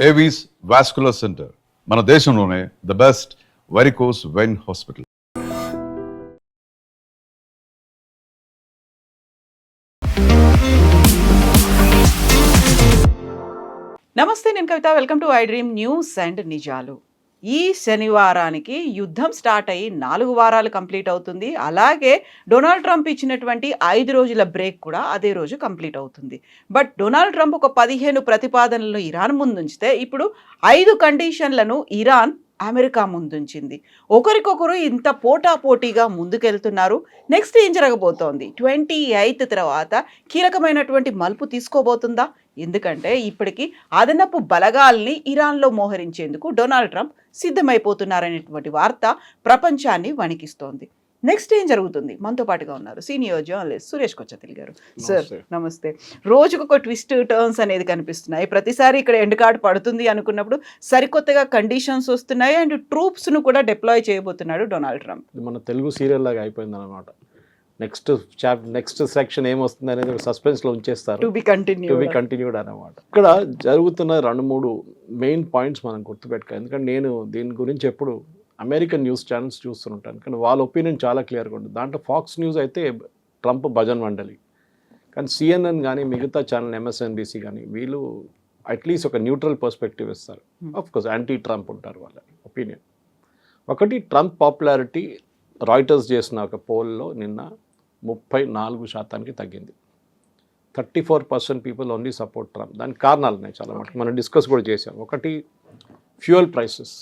Avis vascular center మన దేశంలోనే the best varicose vein hospital. నమస్తే, నేను Kavitha. Welcome to I dream news and నిజాలు. ఈ శనివారానికి యుద్ధం స్టార్ట్ అయ్యి 4 వారాలు కంప్లీట్ అవుతుంది. అలాగే డొనాల్డ్ ట్రంప్ ఇచ్చినటువంటి 5 రోజుల బ్రేక్ కూడా అదే రోజు కంప్లీట్ అవుతుంది. బట్ డొనాల్డ్ ట్రంప్ ఒక 15 ప్రతిపాదనలను ఇరాన్ ముందుంచితే ఇప్పుడు 5 కండిషన్లను ఇరాన్ అమెరికా ముందుంచింది. ఒకరికొకరు ఇంత పోటాపోటీగా ముందుకెళ్తున్నారు. నెక్స్ట్ ఏం జరగబోతోంది? 28th తర్వాత కీలకమైనటువంటి మలుపు తీసుకోబోతుందా? ఎందుకంటే ఇప్పటికీ అదనపు బలగాల్ని ఇరాన్లో మోహరించేందుకు డొనాల్డ్ ట్రంప్ సిద్ధమైపోతున్నారనేటువంటి వార్త ప్రపంచాన్ని వణికిస్తోంది. నెక్స్ట్ ఏం జరుగుతుంది? మనతో పాటుగా ఉన్నారు సీనియర్ జర్నలిస్ట్ సురేష్ కొచ్చతిల్ గారు. సార్ నమస్తే. రోజుకొక ట్విస్ట్ టర్న్స్ అనేది కనిపిస్తున్నాయి. ప్రతిసారి ఇక్కడ ఎండ్ కార్డ్ పడుతుంది అనుకున్నప్పుడు సరికొత్తగా కండిషన్స్ వస్తున్నాయి అండ్ ట్రూప్స్ను కూడా డిప్లాయ్ చేయబోతున్నాడు డొనాల్డ్ ట్రంప్. మన తెలుగు సీరియల్ లాగా అయిపోయింది అనమాట. నెక్స్ట్ సెక్షన్ ఏమొస్తుంది అనేది సస్పెన్స్లో ఉంచేస్తారు. టు బి కంటిన్యూడ్ అనమాట. ఇక్కడ జరుగుతున్న 2-3 మెయిన్ పాయింట్స్ మనం గుర్తుపెట్టుకోవాలి. ఎందుకంటే నేను దీని గురించి ఎప్పుడు అమెరికన్ న్యూస్ ఛానల్స్ చూస్తుంటాను, కానీ వాళ్ళ ఒపీనియన్ చాలా క్లియర్గా ఉంటుంది. దాంట్లో ఫాక్స్ న్యూస్ అయితే ట్రంప్ భజన్ మండలి, కానీ సిఎన్ఎన్ కానీ మిగతా ఛానల్ ఎంఎస్ఎన్బిసి కానీ వీళ్ళు అట్లీస్ట్ ఒక న్యూట్రల్ పర్స్పెక్టివ్ ఇస్తారు. ఆఫ్కోర్స్ యాంటీ ట్రంప్ ఉంటారు వాళ్ళ ఒపీనియన్. ఒకటి, ట్రంప్ పాపులారిటీ రాయిటర్స్ చేసిన ఒక పోల్లో నిన్న 34% తగ్గింది. 34% పీపుల్ ఓన్లీ సపోర్ట్ ట్రంప్. దానికి కారణాలు ఉన్నాయి చాలా మటుకు, మనం డిస్కస్ కూడా చేసాం. ఒకటి, ఫ్యూయల్ ప్రైసెస్.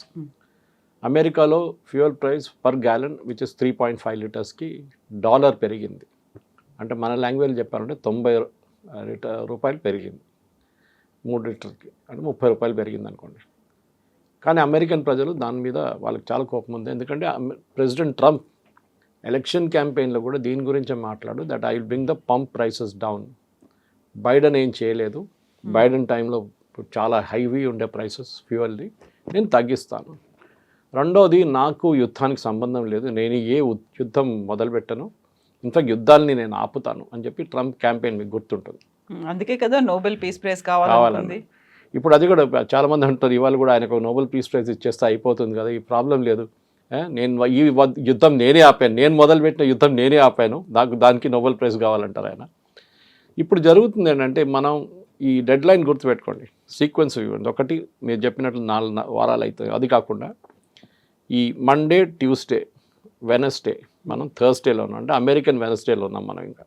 అమెరికాలో fuel price per gallon which is 3.5 లీటర్స్కి $1 పెరిగింది. అంటే మన లాంగ్వేజ్ చెప్పాలంటే 90 రూపాయలు పెరిగింది 3 లీటర్కి, అంటే 30 రూపాయలు పెరిగింది అనుకోండి. కానీ అమెరికన్ ప్రజలు దాని మీద వాళ్ళకి చాలా కోపం ఉంది. ఎందుకంటే ప్రెసిడెంట్ ట్రంప్ ఎలక్షన్ క్యాంపెయిన్లో కూడా దీని గురించే మాట్లాడు, that I will bring the pump prices down. Biden ఏం చేయలేదు. బైడెన్ టైంలో చాలా హైవీ ఉండే ప్రైసెస్ ఫ్యూయల్ది, నేను తగ్గిస్తాను. రెండోది, నాకు యుద్ధానికి సంబంధం లేదు, నేను ఏ యుద్ధం మొదలుపెట్టను, ఇన్ఫాక్ట్ యుద్ధాలని నేను ఆపుతాను అని చెప్పి ట్రంప్ క్యాంపెయిన్ మీకు గుర్తుంటుంది. అందుకే కదా నోబెల్ పీస్ ప్రైజ్ కావాలని. ఇప్పుడు అది కూడా చాలామంది అంటారు, ఇవాళ కూడా ఆయనకు నోబెల్ పీస్ ప్రైజ్ ఇచ్చేస్తే అయిపోతుంది కదా, ఈ ప్రాబ్లం లేదు, నేను ఈ యుద్ధం నేనే ఆపాను, నేను మొదలుపెట్టిన యుద్ధం నేనే ఆపాను, దానికి నోబెల్ ప్రైజ్ కావాలంటారు ఆయన. ఇప్పుడు జరుగుతుంది ఏంటంటే, మనం ఈ డెడ్ లైన్ గుర్తుపెట్టుకోండి, సీక్వెన్స్ ఇవ్వండి. ఒకటి, మీరు చెప్పినట్లు 4 వారాలు అవుతాయి. అది కాకుండా ఈ మండే, ట్యూస్డే, వెనస్డే, మనం థర్స్డేలో ఉన్నాం, అంటే అమెరికన్ వెనస్డేలో ఉన్నాం మనం. ఇంకా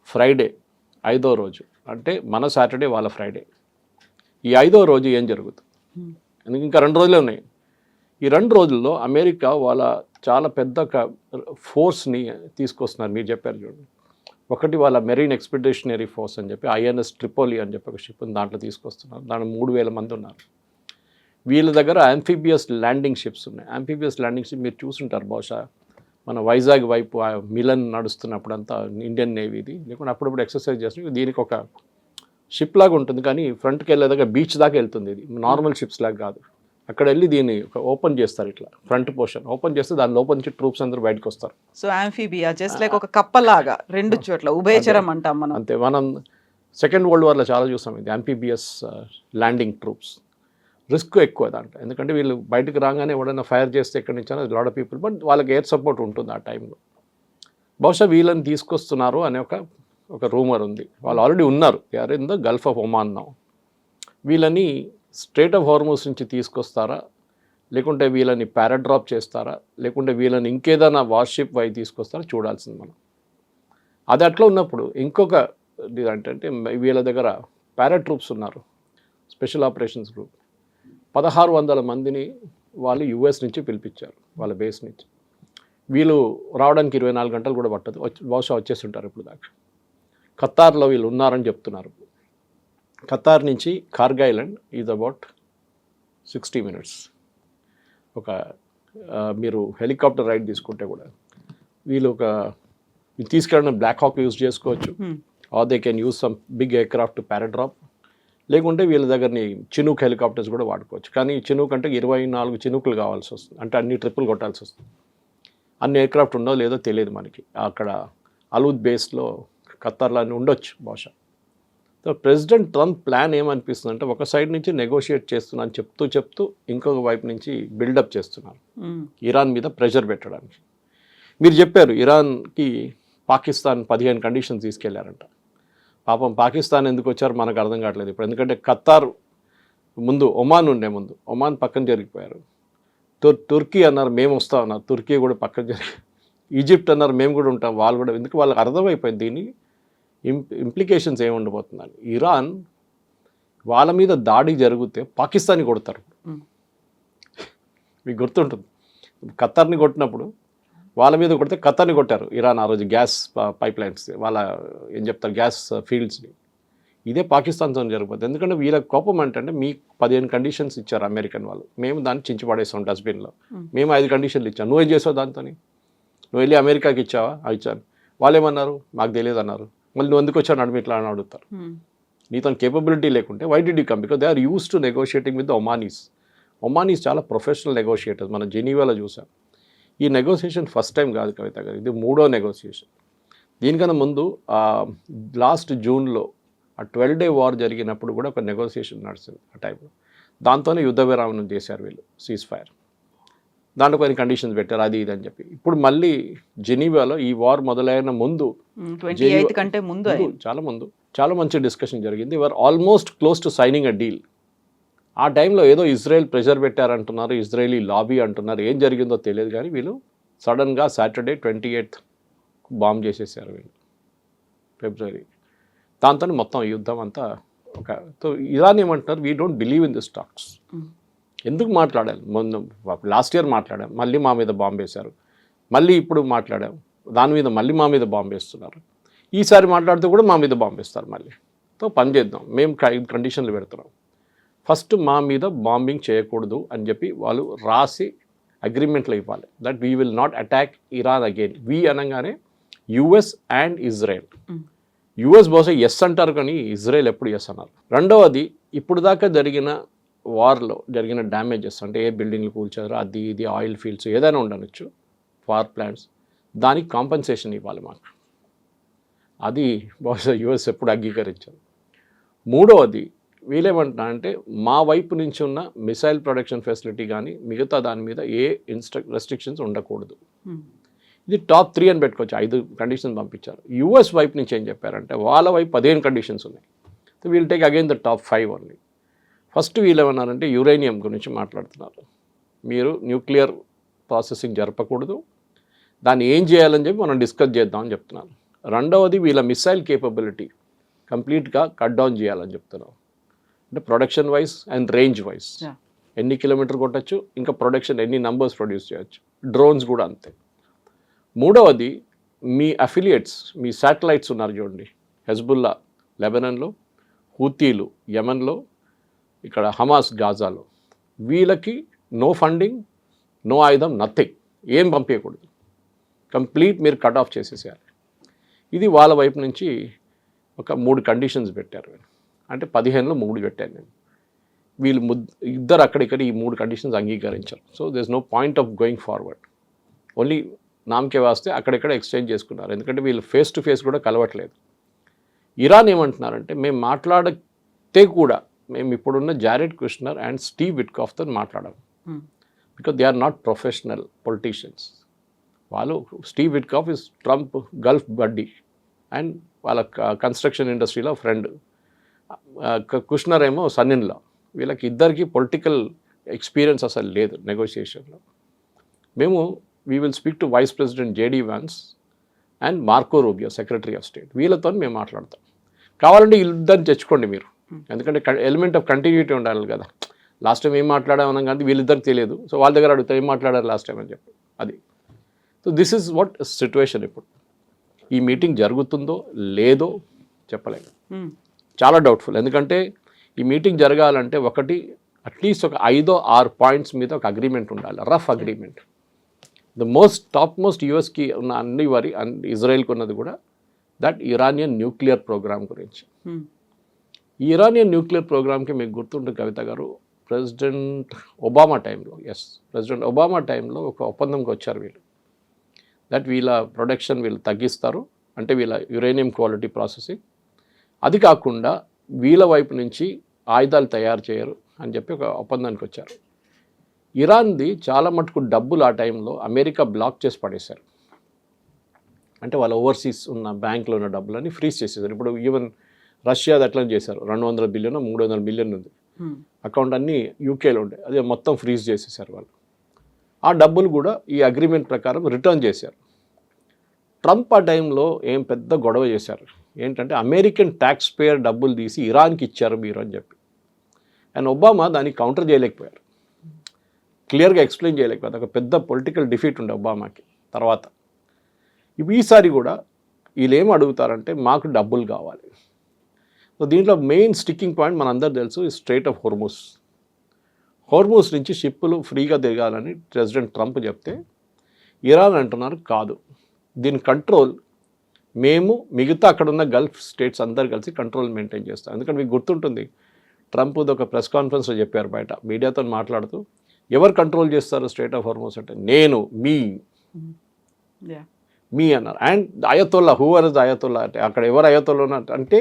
ఫ్రైడే 5వ రోజు, అంటే మన సాటర్డే వాళ్ళ ఫ్రైడే. ఈ 5వ రోజు ఏం జరుగుతుంది? ఎందుకు ఇంకా 2 రోజులే ఉన్నాయి. ఈ 2 రోజుల్లో అమెరికా వాళ్ళ చాలా పెద్ద ఫోర్స్ని తీసుకొస్తున్నారు. మీరు చెప్పారు చూడండి, ఒకటి వాళ్ళ మెరీన్ ఎక్స్పెడిషనరీ ఫోర్స్ అని చెప్పి ఐఎన్ఎస్ ట్రిపోలి అని చెప్పి ఒక షిప్ని దాంట్లో తీసుకొస్తున్నారు. దాంట్లో 3000 మంది ఉన్నారు. వీళ్ళ దగ్గర యాంఫీబియస్ ల్యాండింగ్ షిప్స్ ఉన్నాయి. యాంఫీబియస్ ల్యాండింగ్ షిప్ మీరు చూసుంటారు బహుశా, మన వైజాగ్ వైపు మిలన్ నడుస్తున్నప్పుడంతా ఇండియన్ నేవీది, లేకుంటే అప్పుడప్పుడు ఎక్సర్సైజ్ చేస్తుంది. దీనికి ఒక షిప్ లాగా ఉంటుంది, కానీ ఫ్రంట్కి వెళ్ళే దగ్గర బీచ్ దాకా వెళ్తుంది. ఇది నార్మల్ షిప్స్ లాగా కాదు. అక్కడ వెళ్ళి దీన్ని ఓపెన్ చేస్తారు, ఇట్లా ఫ్రంట్ పోర్షన్ ఓపెన్ చేస్తే దాని లోపల నుంచి ట్రూప్స్ అందరూ బయటకు వస్తారు. సో యాంఫీబియా జస్ట్ లైక్ ఒక కప్పలాగా 2 చోట్ల ఉభయచరం అంటాం మనం. అంతే, మనం సెకండ్ వరల్డ్ వార్లో చాలా చూసాం ఇది, యాంఫీబియస్ ల్యాండింగ్ ట్రూప్స్. రిస్క్ ఎక్కువ దాంట్లో, ఎందుకంటే వీళ్ళు బయటకు రాగానే ఎవడైనా ఫైర్ చేస్తే ఎక్కడి నుంచి అనేది లాట్ ఆఫ్ పీపుల్, బట్ వాళ్ళకి ఎయిర్ సపోర్ట్ ఉంటుంది ఆ టైంలో. బహుశా వీళ్ళని తీసుకొస్తున్నారు అనే ఒక రూమర్ ఉంది. వాళ్ళు ఆల్రెడీ ఉన్నారు, they are in the Gulf of Oman now. వీళ్ళని స్ట్రేట్ ఆఫ్ హార్మూజ్ నుంచి తీసుకొస్తారా, లేకుంటే వీళ్ళని పారాడ్రాప్ చేస్తారా, లేకుంటే వీళ్ళని ఇంకేదైనా వార్షిప్ వై తీసుకొస్తారా చూడాల్సింది మనం. అది అట్లా ఉన్నప్పుడు ఇంకొక అంటే వీళ్ళ దగ్గర పారాట్రూప్స్ ఉన్నారు, స్పెషల్ ఆపరేషన్స్ గ్రూప్. 1600 మందిని వాళ్ళు యుఎస్ నుంచి పిలిపించారు, వాళ్ళ బేస్ నుంచి. వీళ్ళు రావడానికి 24 గంటలు కూడా పట్టదు, బహుశా వచ్చేస్తుంటారు ఇప్పుడు దాకా. ఖతార్లో వీళ్ళు ఉన్నారని చెప్తున్నారు. ఖతార్ నుంచి Kharg island is about 60 minutes. మీరు హెలికాప్టర్ రైడ్ తీసుకుంటే కూడా వీళ్ళు తీసుకెళ్ళడం బ్లాక్ హాక్ యూజ్ చేసుకోవచ్చు, or they can use some big aircraft paradrop, లేకుంటే వీళ్ళ దగ్గరని చినూక్ హెలికాప్టర్స్ కూడా వాడుకోవచ్చు. కానీ చినూక్ అంటే 24 చినూకులు కావాల్సి వస్తుంది, అంటే అన్ని ట్రిప్పులు కొట్టాల్సి వస్తుంది. అన్ని ఎయిర్క్రాఫ్ట్ ఉండో లేదో తెలియదు మనకి. అక్కడ అలూద్ బేస్లో ఖతార్లో ఉండొచ్చు బహుశా. సో ప్రెసిడెంట్ ట్రంప్ ప్లాన్ ఏమనిపిస్తుంది అంటే ఒక సైడ్ నుంచి నెగోషియేట్ చేస్తున్నాను చెప్తూ ఇంకొక వైపు నుంచి బిల్డప్ చేస్తున్నారు ఇరాన్ మీద ప్రెషర్ పెట్టడానికి. మీరు చెప్పారు ఇరాన్కి పాకిస్తాన్ 15 కండిషన్స్ తీసుకెళ్లారంట. పాపం పాకిస్తాన్ ఎందుకు వచ్చారో మనకు అర్థం కావట్లేదు ఇప్పుడు. ఎందుకంటే ఖతార్ ముందు ఒమాన్ ఉండే, ముందు ఒమాన్ పక్కన జరిగిపోయారు. తుర్కీ అన్నారు మేము వస్తాం అన్నారు, తుర్కీ కూడా పక్కన జరిగి, ఈజిప్ట్ అన్నారు మేము కూడా ఉంటాం, వాళ్ళు కూడా. ఎందుకు వాళ్ళకి అర్థమైపోయింది దీని ఇంప్లికేషన్స్ ఏమి ఉండబోతుందని. ఇరాన్ వాళ్ళ మీద దాడి జరిగితే పాకిస్తాన్ని కొడతారు. మీకు గుర్తుంటుంది ఖతార్ని కొట్టినప్పుడు వాళ్ళ మీద కొడితే ఖతార్ని కొట్టారు ఇరాన్ ఆ రోజు, గ్యాస్ పైప్ లైన్స్ వాళ్ళ ఏం చెప్తారు గ్యాస్ ఫీల్డ్స్ని. ఇదే పాకిస్తాన్తో జరిగిపోతుంది. ఎందుకంటే వీళ్ళ కోపం అంటే మీకు 15 కండిషన్స్ ఇచ్చారు అమెరికన్ వాళ్ళు, మేము దాన్ని చించిపడేస్తాం డస్ట్బిన్లో. మేము 5 కండిషన్లు ఇచ్చాం, నువ్వేం చేసావు దాంతో? నువ్వు వెళ్ళి అమెరికాకి ఇచ్చావా? ఇచ్చాను. వాళ్ళు ఏమన్నారు? మాకు తెలియదు అన్నారు. మళ్ళీ నువ్వు ఎందుకు వచ్చావు నడుము ఇట్లా అని అడుగుతారు. నీతో కేపబిలిటీ లేకుంటే why did you come? Because they are use to negotiating with the Omanis. Omanis చాలా ప్రొఫెషనల్ నెగోషియేటర్స్, మనం జెనీవాలో చూసాం. ఈ నెగోషియేషన్ ఫస్ట్ టైం కాదు కవిత గారు, ఇది 3వ నెగోషియేషన్. దీనికన్నా ముందు లాస్ట్ జూన్లో ఆ 12-day వార్ జరిగినప్పుడు కూడా ఒక నెగోషియేషన్ నడిచింది ఆ టైంలో. దాంతోనే యుద్ధ విరామం చేశారు వీళ్ళు, సీజ్ ఫైర్. దాంట్లో కొన్ని కండిషన్స్ పెట్టారు, అది ఇది అని చెప్పి. ఇప్పుడు మళ్ళీ జెనీవాలో ఈ వార్ మొదలైన ముందు, 28 కంటే ముందు, చాలా మంచి డిస్కషన్ జరిగింది. Were almost close to signing a deal. ఆ టైంలో ఏదో ఇజ్రాయెల్ ప్రెషర్ పెట్టారంటున్నారు, ఇజ్రాయలీ లాబీ అంటున్నారు, ఏం జరిగిందో తెలియదు. కానీ వీళ్ళు సడన్గా సాటర్డే 28th బాంబ్ చేసేసారు వీళ్ళు, ఫిబ్రవరి. దాంతో మొత్తం యుద్ధం అంతా సో ఇరాన్ ఏమంటున్నారు, we don't believe in this talks. ఎందుకు మాట్లాడాలి? మొన్న లాస్ట్ ఇయర్ మాట్లాడాం, మళ్ళీ మా మీద బాంబు వేశారు, మళ్ళీ ఇప్పుడు మాట్లాడాం, దాని మీద మళ్ళీ మా మీద బాంబు వేస్తున్నారు, ఈసారి మాట్లాడితే కూడా మా మీద బాంబు వేస్తారు మళ్ళీ. సో పని చేద్దాం, మేము కండిషన్లు పెడుతున్నాం, ఫస్ట్ మా మీద బాంబింగ్ చేయకూడదు అని చెప్పి వాళ్ళు రాసి అగ్రిమెంట్లో ఇవ్వాలి. That we will not attack Iran again. We అనగానే యుఎస్ అండ్ ఇజ్రాయెల్. యుఎస్ బహుశా ఎస్ అంటారు కానీ ఇజ్రాయెల్ ఎప్పుడు ఎస్ అన్నారు. రెండవది, ఇప్పుడు దాకా జరిగిన వార్లో జరిగిన డ్యామేజెస్, అంటే ఏ బిల్డింగ్లు కూల్చారో అది ఇది, ఆయిల్ ఫీల్డ్స్ ఏదైనా ఉండనొచ్చు, పవర్ ప్లాంట్స్, దానికి కాంపెన్సేషన్ ఇవ్వాలి మాకు. అది బహుశా యుఎస్ ఎప్పుడు అంగీకరించారు. మూడవది, వీళ్ళేమంటున్నా అంటే మా వైపు నుంచి ఉన్న మిసైల్ ప్రొడక్షన్ ఫెసిలిటీ కానీ మిగతా దాని మీద ఏ రెస్ట్రిక్షన్స్ ఉండకూడదు. ఇది టాప్ 3 అని పెట్టుకోవచ్చు. 5 కండిషన్స్ పంపించారు. యుఎస్ వైపు నుంచి ఏం చెప్పారంటే వాళ్ళ వైపు 15 కండిషన్స్ ఉన్నాయి. So we'll take again the top 5 only. First వీళ్ళు ఏమన్నారంటే యురేనియం గురించి మాట్లాడుతున్నారు. మీరు న్యూక్లియర్ ప్రాసెసింగ్ జరపకూడదు, దాన్ని ఏం చేయాలని చెప్పి మనం డిస్కస్ చేద్దామని చెప్తున్నారు. రెండవది, వీళ్ళ మిసైల్ కేపబిలిటీ కంప్లీట్గా కట్ డౌన్ చేయాలని చెప్తున్నారు. అంటే production wise and range wise ఎన్ని కిలోమీటర్ కొట్టచ్చు, ఇంకా ప్రొడక్షన్ ఎన్ని నంబర్స్ ప్రొడ్యూస్ చేయొచ్చు, డ్రోన్స్ కూడా అంతే. మూడవది, మీ అఫిలియేట్స్, మీ శాటిలైట్స్ ఉన్నారు చూడండి, హెజ్బుల్లా లెబనాన్లో, హూతీలు యెమెన్లో, ఇక్కడ హమాస్ గాజాలో, వీళ్ళకి నో ఫండింగ్, నో ఆయుధం, నథింగ్, ఏం పంపించకూడదు, కంప్లీట్ మీరు కట్ ఆఫ్ చేసేసేయాలి. ఇది వాళ్ళ వైపు నుంచి ఒక 3 కండిషన్స్ పెట్టారు. అంటే 15లో 3 పెట్టాను నేను. వీళ్ళు ఇద్దరు అక్కడిక్కడ ఈ 3 కండిషన్స్ అంగీకరించారు. So there is no point of going forward, only నామకే వాస్తే అక్కడెక్కడ ఎక్స్చేంజ్ చేసుకున్నారు. ఎందుకంటే వీళ్ళు ఫేస్ టు ఫేస్ కూడా కలవట్లేదు. ఇరాన్ ఏమంటున్నారంటే మేము మాట్లాడితే కూడా మేము ఇప్పుడున్న జారెడ్ కుష్నర్ అండ్ స్టీవ్ విట్కాఫ్తో మాట్లాడాము, because they are not professional politicians. వాళ్ళు, Steve Witkoff is Trump gulf buddy and వాళ్ళ కన్స్ట్రక్షన్ ఇండస్ట్రీలో ఫ్రెండ్, కుష్నర్ ఏమో సన్నిన్లా. వీళ్ళకి ఇద్దరికి పొలిటికల్ ఎక్స్పీరియన్స్ అసలు లేదు నెగోషియేషన్లో. మేము we will speak to vice president JD Vance and Marco Rubio, secretary of state, వీళ్ళతో మేము మాట్లాడతాం. కావాలంటే ఇద్దరిని తెచ్చుకోండి మీరు, ఎందుకంటే ఎలిమెంట్ ఆఫ్ కంటిన్యూటీ ఉండాలి కదా. లాస్ట్ టైం ఏం మాట్లాడామన్నా కానీ వీళ్ళిద్దరికి తెలియదు, సో వాళ్ళ దగ్గర అడుగుతారు ఏం మాట్లాడారు లాస్ట్ టైం అని చెప్పి. అది so this is what situation. ఇప్పుడు ఈ మీటింగ్ జరుగుతుందో లేదో చెప్పలేము, చాలా డౌట్ఫుల్. ఎందుకంటే ఈ మీటింగ్ జరగాలంటే ఒకటి అట్లీస్ట్ ఒక 5-6 పాయింట్స్ మీద ఒక అగ్రిమెంట్ ఉండాలి, rough agreement. The top most యూఎస్కి ఉన్న అన్ని వరి ఇజ్రాయెల్కి ఉన్నది కూడా దట్ ఇరానియన్ న్యూక్లియర్ ప్రోగ్రామ్ గురించి. ఈ ఇరానియన్ న్యూక్లియర్ ప్రోగ్రామ్కి మీకు గుర్తుంటుంది కవిత గారు, ప్రెసిడెంట్ ఒబామా టైంలో ఒక ఒప్పందంకి వచ్చారు వీళ్ళు, దట్ వీళ్ళ ప్రొడక్షన్ వీళ్ళు తగ్గిస్తారు, అంటే వీళ్ళ యురేనియం క్వాలిటీ ప్రాసెసింగ్. అది కాకుండా వీళ్ళ వైపు నుంచి ఆయుధాలు తయారు చేయరు అని చెప్పి ఒక ఒప్పందానికి వచ్చారు. ఇరాన్ది చాలా మటుకు డబ్బులు ఆ టైంలో అమెరికా బ్లాక్ చేసి పడేశారు. అంటే వాళ్ళ ఓవర్సీస్ ఉన్న బ్యాంకులో ఉన్న డబ్బులని ఫ్రీజ్ చేసేసారు. ఇప్పుడు ఈవెన్ రష్యాది అట్లా చేశారు. 200 బిలియన్ 300 బిలియన్ ఉంది అకౌంట్, అన్నీ యూకేలో ఉండే, అదే మొత్తం ఫ్రీజ్ చేసేసారు వాళ్ళు. ఆ డబ్బులు కూడా ఈ అగ్రిమెంట్ ప్రకారం రిటర్న్ చేశారు. ట్రంప్ ఆ టైంలో ఏం పెద్ద గొడవ చేశారు ఏంటంటే అమెరికన్ ట్యాక్స్ పేయర్ డబ్బులు తీసి ఇరాన్కి ఇచ్చారు మీరు అని చెప్పి. అండ్ ఒబామా దానికి కౌంటర్ చేయలేకపోయారు, క్లియర్గా ఎక్స్ప్లెయిన్ చేయలేకపోయారు. ఒక పెద్ద పొలిటికల్ డిఫీట్ ఉండే ఒబామాకి. తర్వాత ఈసారి కూడా వీళ్ళు ఏం అడుగుతారంటే మాకు డబ్బులు కావాలి. సో దీంట్లో మెయిన్ స్టిక్కింగ్ పాయింట్ మనందరూ తెలుసు ఈ స్ట్రైట్ ఆఫ్ హోర్ముజ్. హోర్ముజ్ నుంచి షిప్పులు ఫ్రీగా తిరగాలని ప్రెసిడెంట్ ట్రంప్ చెప్తే ఇరాన్ అంటున్నారు కాదు, దీని కంట్రోల్ మేము మిగతా అక్కడ ఉన్న గల్ఫ్ స్టేట్స్ అందరు కలిసి కంట్రోల్ మెయింటైన్ చేస్తాం. ఎందుకంటే మీకు గుర్తుంటుంది ట్రంప్ ఒక ప్రెస్ కాన్ఫరెన్స్లో చెప్పారు బయట మీడియాతో మాట్లాడుతూ, ఎవరు కంట్రోల్ చేస్తారు స్ట్రైట్ ఆఫ్ హోర్ముజ్ అంటే నేను మీ అన్నారు. And Ayatollah whoever is Ayatollah అంటే అక్కడ ఎవరు అయతోల్లా అంటే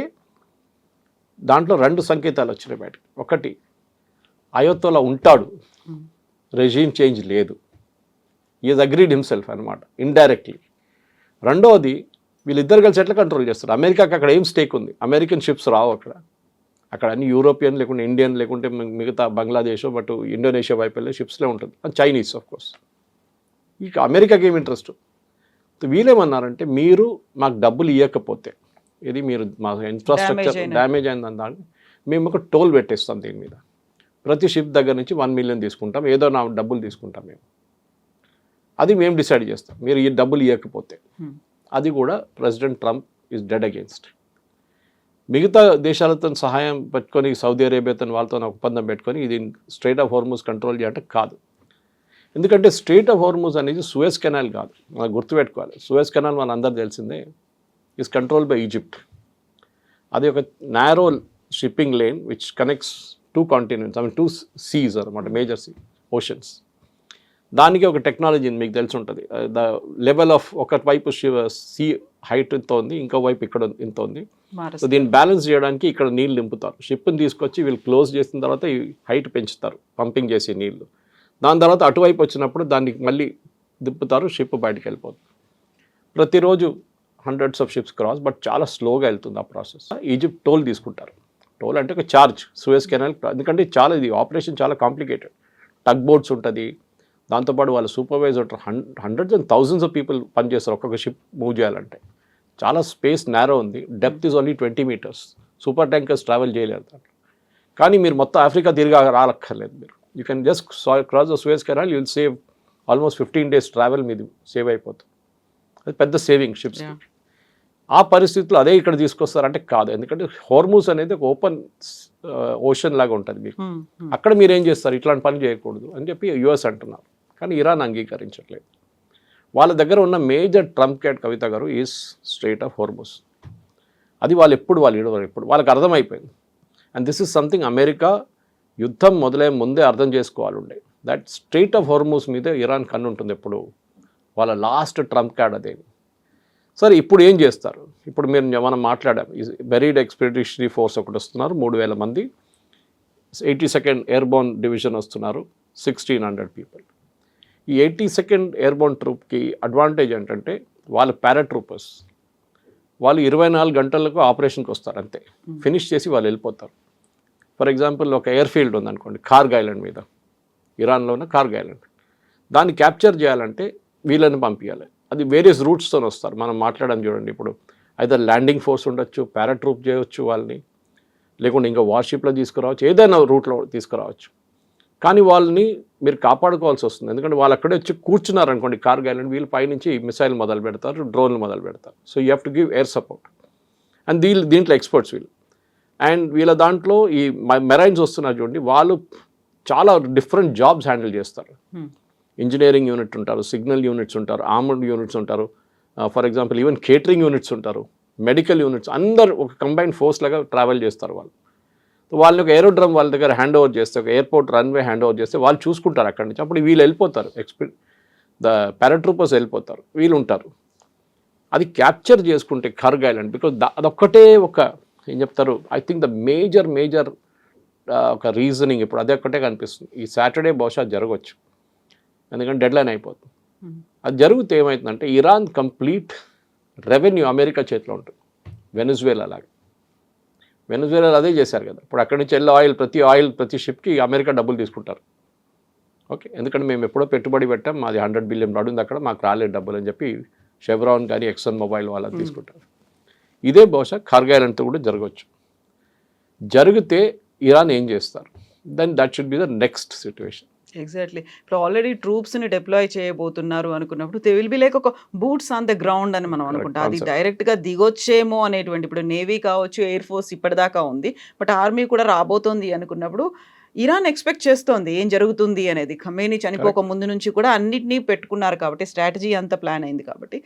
దాంట్లో 2 సంకేతాలు వచ్చినాయి బయటకు. ఒకటి అయతోల్లా ఉంటాడు, రెజీమ్ చేంజ్ లేదు, ఈజ్ అగ్రీడ్ హిమ్సెల్ఫ్ అనమాట ఇండైరెక్ట్లీ. రెండవది వీళ్ళిద్దరు కలిసి ఎట్లా కంట్రోల్ చేస్తారు, అమెరికాకి అక్కడ ఏం స్టేక్ ఉంది, అమెరికన్ షిప్స్ రావు అక్కడ అన్ని యూరోపియన్ లేకుంటే ఇండియన్ లేకుంటే మిగతా బంగ్లాదేశ్ బట్ ఇండోనేషియా వైపు వెళ్ళే షిప్స్లో ఉంటుంది, అది చైనీస్ ఆఫ్ కోర్స్. ఇక అమెరికాకి ఏమి ఇంట్రెస్ట్. వీళ్ళేమన్నారంటే మీరు మాకు డబ్బులు ఇవ్వకపోతే, ఇది మీరు మా ఇన్ఫ్రాస్ట్రక్చర్ డ్యామేజ్ అయిందని దాన్ని మేము ఒక టోల్ పెట్టేస్తాం దీని మీద, ప్రతి షిప్ దగ్గర నుంచి 1 మిలియన్ తీసుకుంటాం, ఏదో నా డబ్బులు తీసుకుంటాం మేము, అది మేము డిసైడ్ చేస్తాం మీరు ఈ డబ్బులు ఇవ్వకపోతే. అది కూడా president Trump is dead against. మిగతా దేశాలతో సహాయం పెట్టుకొని సౌదీ అరేబియాతో వాళ్ళతో ఒప్పందం పెట్టుకొని ఇది స్ట్రైట్ ఆఫ్ హోర్ముజ్ కంట్రోల్ చేయాలంటే కాదు. ఎందుకంటే స్ట్రైట్ ఆఫ్ హోర్ముజ్ అనేది సూయజ్ కెనాల్ కాదు, మనం గుర్తుపెట్టుకోవాలి. సూయజ్ కెనాల్ మన అందరు తెలిసిందే ఈజ్ కంట్రోల్ బై ఈజిప్ట్. అది ఒక narrow shipping lane which connects 2 continents, 2 seas అనమాట, మేజర్ ఓషన్స్. దానికి ఒక టెక్నాలజీ మీకు తెలిసి ఉంటుంది. ద లెవెల్ ఆఫ్ ఒక వైపు సీ హైట్ ఇంత ఉంది, ఇంకో వైపు ఇక్కడ ఇంత ఉంది. సో దీన్ని బ్యాలెన్స్ చేయడానికి ఇక్కడ నీళ్ళు నింపుతారు. షిప్ని తీసుకొచ్చి వీళ్ళు క్లోజ్ చేసిన తర్వాత ఈ హైట్ పెంచుతారు పంపింగ్ చేసే నీళ్ళు. దాని తర్వాత అటువైపు వచ్చినప్పుడు దాన్ని మళ్ళీ దిప్పుతారు, షిప్ బయటకు వెళ్ళిపోతుంది. ప్రతిరోజు hundreds of ships cross, but చాలా స్లోగా వెళ్తుంది ఆ ప్రాసెస్. ఈజిప్ట్ టోల్ తీసుకుంటారు. టోల్ అంటే ఒక ఛార్జ్ సూయజ్ కెనాల్, ఎందుకంటే ఇది ఆపరేషన్ చాలా కాంప్లికేటెడ్. టగ్ బోట్స్ ఉంటుంది, దాంతోపాటు వాళ్ళ supervisor hundreds and thousands of people పనిచేస్తారు ఒక్కొక్క షిప్ మూవ్ చేయాలంటే. చాలా స్పేస్ నేరో ఉంది, depth is only 20 metres. Super tankers travel చేయలేరు దాంట్లో. కానీ మీరు మొత్తం ఆఫ్రికా తిరిగి రాలక్కర్లేదు. మీరు you can just cross the Suez canal, you will save almost 15 days travel మీది సేవ్ అయిపోతుంది. అది పెద్ద సేవింగ్ షిప్స్. ఆ పరిస్థితుల్లో అదే ఇక్కడ తీసుకొస్తారంటే కాదు, ఎందుకంటే హోర్ముజ్ అనేది ఒక ఓపెన్ ఓషన్ లాగా ఉంటుంది మీకు. అక్కడ మీరు ఏం చేస్తారు, ఇట్లాంటి పని చేయకూడదు అని చెప్పి యుఎస్ అంటున్నారు. కానీ ఇరాన్ అంగీకరించట్లేదు. వాళ్ళ దగ్గర ఉన్న మేజర్ ట్రంప్ కార్డ్ కవిత గారు ఈజ్ స్ట్రైట్ ఆఫ్ హోర్ముజ్. అది వాళ్ళు ఎప్పుడు వాళ్ళకి అర్థమైపోయింది. And this is something America యుద్ధం మొదలై ముందే అర్థం చేసుకోవాలి ఉండే, దట్ స్ట్రైట్ ఆఫ్ హోర్ముజ్ మీద ఇరాన్ కన్ను ఉంటుంది ఎప్పుడు. వాళ్ళ లాస్ట్ ట్రంప్ కార్డ్ అదే. సరే ఇప్పుడు ఏం చేస్తారు, ఇప్పుడు మనం మాట్లాడాం, బెరీడ్ ఎక్స్పెడిషనరీ ఫోర్స్ ఒకటి వస్తున్నారు 3,000 మంది, 82nd ఎయిర్బోర్న్ డివిజన్ వస్తున్నారు 1,600 పీపుల్. ఈ 82nd ఎయిర్బోర్న్ ట్రూప్కి అడ్వాంటేజ్ ఏంటంటే వాళ్ళు పారాట్రూపర్స్, వాళ్ళు 24 గంటలకు ఆపరేషన్కి వస్తారు అంతే, ఫినిష్ చేసి వాళ్ళు వెళ్ళిపోతారు. ఫర్ ఎగ్జాంపుల్ ఒక ఎయిర్ ఫీల్డ్ ఉందనుకోండి కార్గ్ ఐలాండ్ మీద, ఇరాన్లో ఉన్న కార్గ్ ఐలాండ్, దాన్ని క్యాప్చర్ చేయాలంటే వీళ్ళని పంపించాలి. అది వేరియస్ రూట్స్తో వస్తారు. మనం మాట్లాడడం చూడండి, ఇప్పుడు అయితే ల్యాండింగ్ ఫోర్స్ ఉండొచ్చు, పారాట్రూప్ చేయవచ్చు వాళ్ళని, లేకుంటే ఇంకా వార్షిప్లో తీసుకురావచ్చు, ఏదైనా రూట్లో తీసుకురావచ్చు. కానీ వాళ్ళని మీరు కాపాడుకోవాల్సి వస్తుంది, ఎందుకంటే వాళ్ళు అక్కడే వచ్చి కూర్చున్నారు అనుకోండి కార్గ్ ఐలాండ్, వీళ్ళు పైనుంచి మిసైల్ మొదలు పెడతారు, డ్రోన్లు మొదలు పెడతారు. So you have to give air support. And దీంట్లో ఎక్స్పర్ట్స్ వీళ్ళు. అండ్ వీళ్ళ దాంట్లో ఈ మెరైన్స్ వస్తున్నారు చూడండి, వాళ్ళు చాలా డిఫరెంట్ జాబ్స్ హ్యాండిల్ చేస్తారు. ఇంజనీరింగ్ యూనిట్ ఉంటారు, సిగ్నల్ యూనిట్స్ ఉంటారు, ఆర్మర్డ్ యూనిట్స్ ఉంటారు, for example even catering units ఉంటారు, మెడికల్ యూనిట్స్, అందరు ఒక కంబైన్డ్ ఫోర్స్ లాగా ట్రావెల్ చేస్తారు వాళ్ళు. వాళ్ళని ఒక ఏరోడ్రమ్ వాళ్ళ దగ్గర హ్యాండ్ ఓవర్ చేస్తే, ఒక ఎయిర్పోర్ట్ రన్వే హ్యాండ్ ఓవర్ చేస్తే వాళ్ళు చూసుకుంటారు అక్కడి నుంచి. అప్పుడు వీళ్ళు వెళ్ళిపోతారు, ద పారాట్రూపర్స్ వెళ్ళిపోతారు, వీళ్ళు ఉంటారు. అది క్యాప్చర్ చేసుకుంటే కార్గ్ ఐలాండ్, బికాజ్ అదొక్కటే ఒక ఏం చెప్తారు, ఐ థింక్ ద మేజర్ ఒక రీజనింగ్ ఇప్పుడు అదే ఒక్కటే కనిపిస్తుంది. ఈ సాటర్డే బహుశా జరగవచ్చు, ఎందుకంటే డెడ్లైన్ అయిపోతుంది. అది జరిగితే ఏమవుతుందంటే ఇరాన్ కంప్లీట్ రెవెన్యూ అమెరికా చేతిలో ఉంటుంది. వెనజువేలా లాగా, వెనజువేలాలో అదే చేశారు కదా. ఇప్పుడు అక్కడి నుంచి ఆయిల్ ప్రతి షిప్కి అమెరికా డబ్బులు తీసుకుంటారు. ఓకే, ఎందుకంటే మేము ఎప్పుడో పెట్టుబడి పెట్టాం, మాది $100 బిలియన్ ఉంది అక్కడ, మాకు రాలేదు డబ్బులు అని చెప్పి షెవ్రాన్ కానీ ఎక్సన్ మొబైల్ వాళ్ళని తీసుకుంటారు. ఇదే బహుశా కార్గిల్తో కూడా జరగవచ్చు. జరిగితే ఇరాన్ ఏం చేస్తారు, then that should be the next situation. Exactly. ఇప్పుడు ఆల్రెడీ ట్రూప్స్ని డిప్లాయ్ చేయబోతున్నారు అనుకున్నప్పుడు దే విల్ బి లైక్ ఒక బూట్స్ ఆన్ ద గ్రౌండ్ అని మనం అనుకుంటాం. అది డైరెక్ట్గా దిగొచ్చేమో అనేటువంటి, ఇప్పుడు నేవీ కావచ్చు, ఎయిర్ ఫోర్స్ ఇప్పటిదాకా ఉంది, బట్ ఆర్మీ కూడా రాబోతోంది అనుకున్నప్పుడు ఇరాన్ ఎక్స్పెక్ట్ చేస్తోంది ఏం జరుగుతుంది అనేది. ఖమేనీ చనిపోక ముందు నుంచి కూడా అన్నిటినీ పెట్టుకున్నారు కాబట్టి, స్ట్రాటజీ అంత ప్లాన్ అయింది కాబట్టి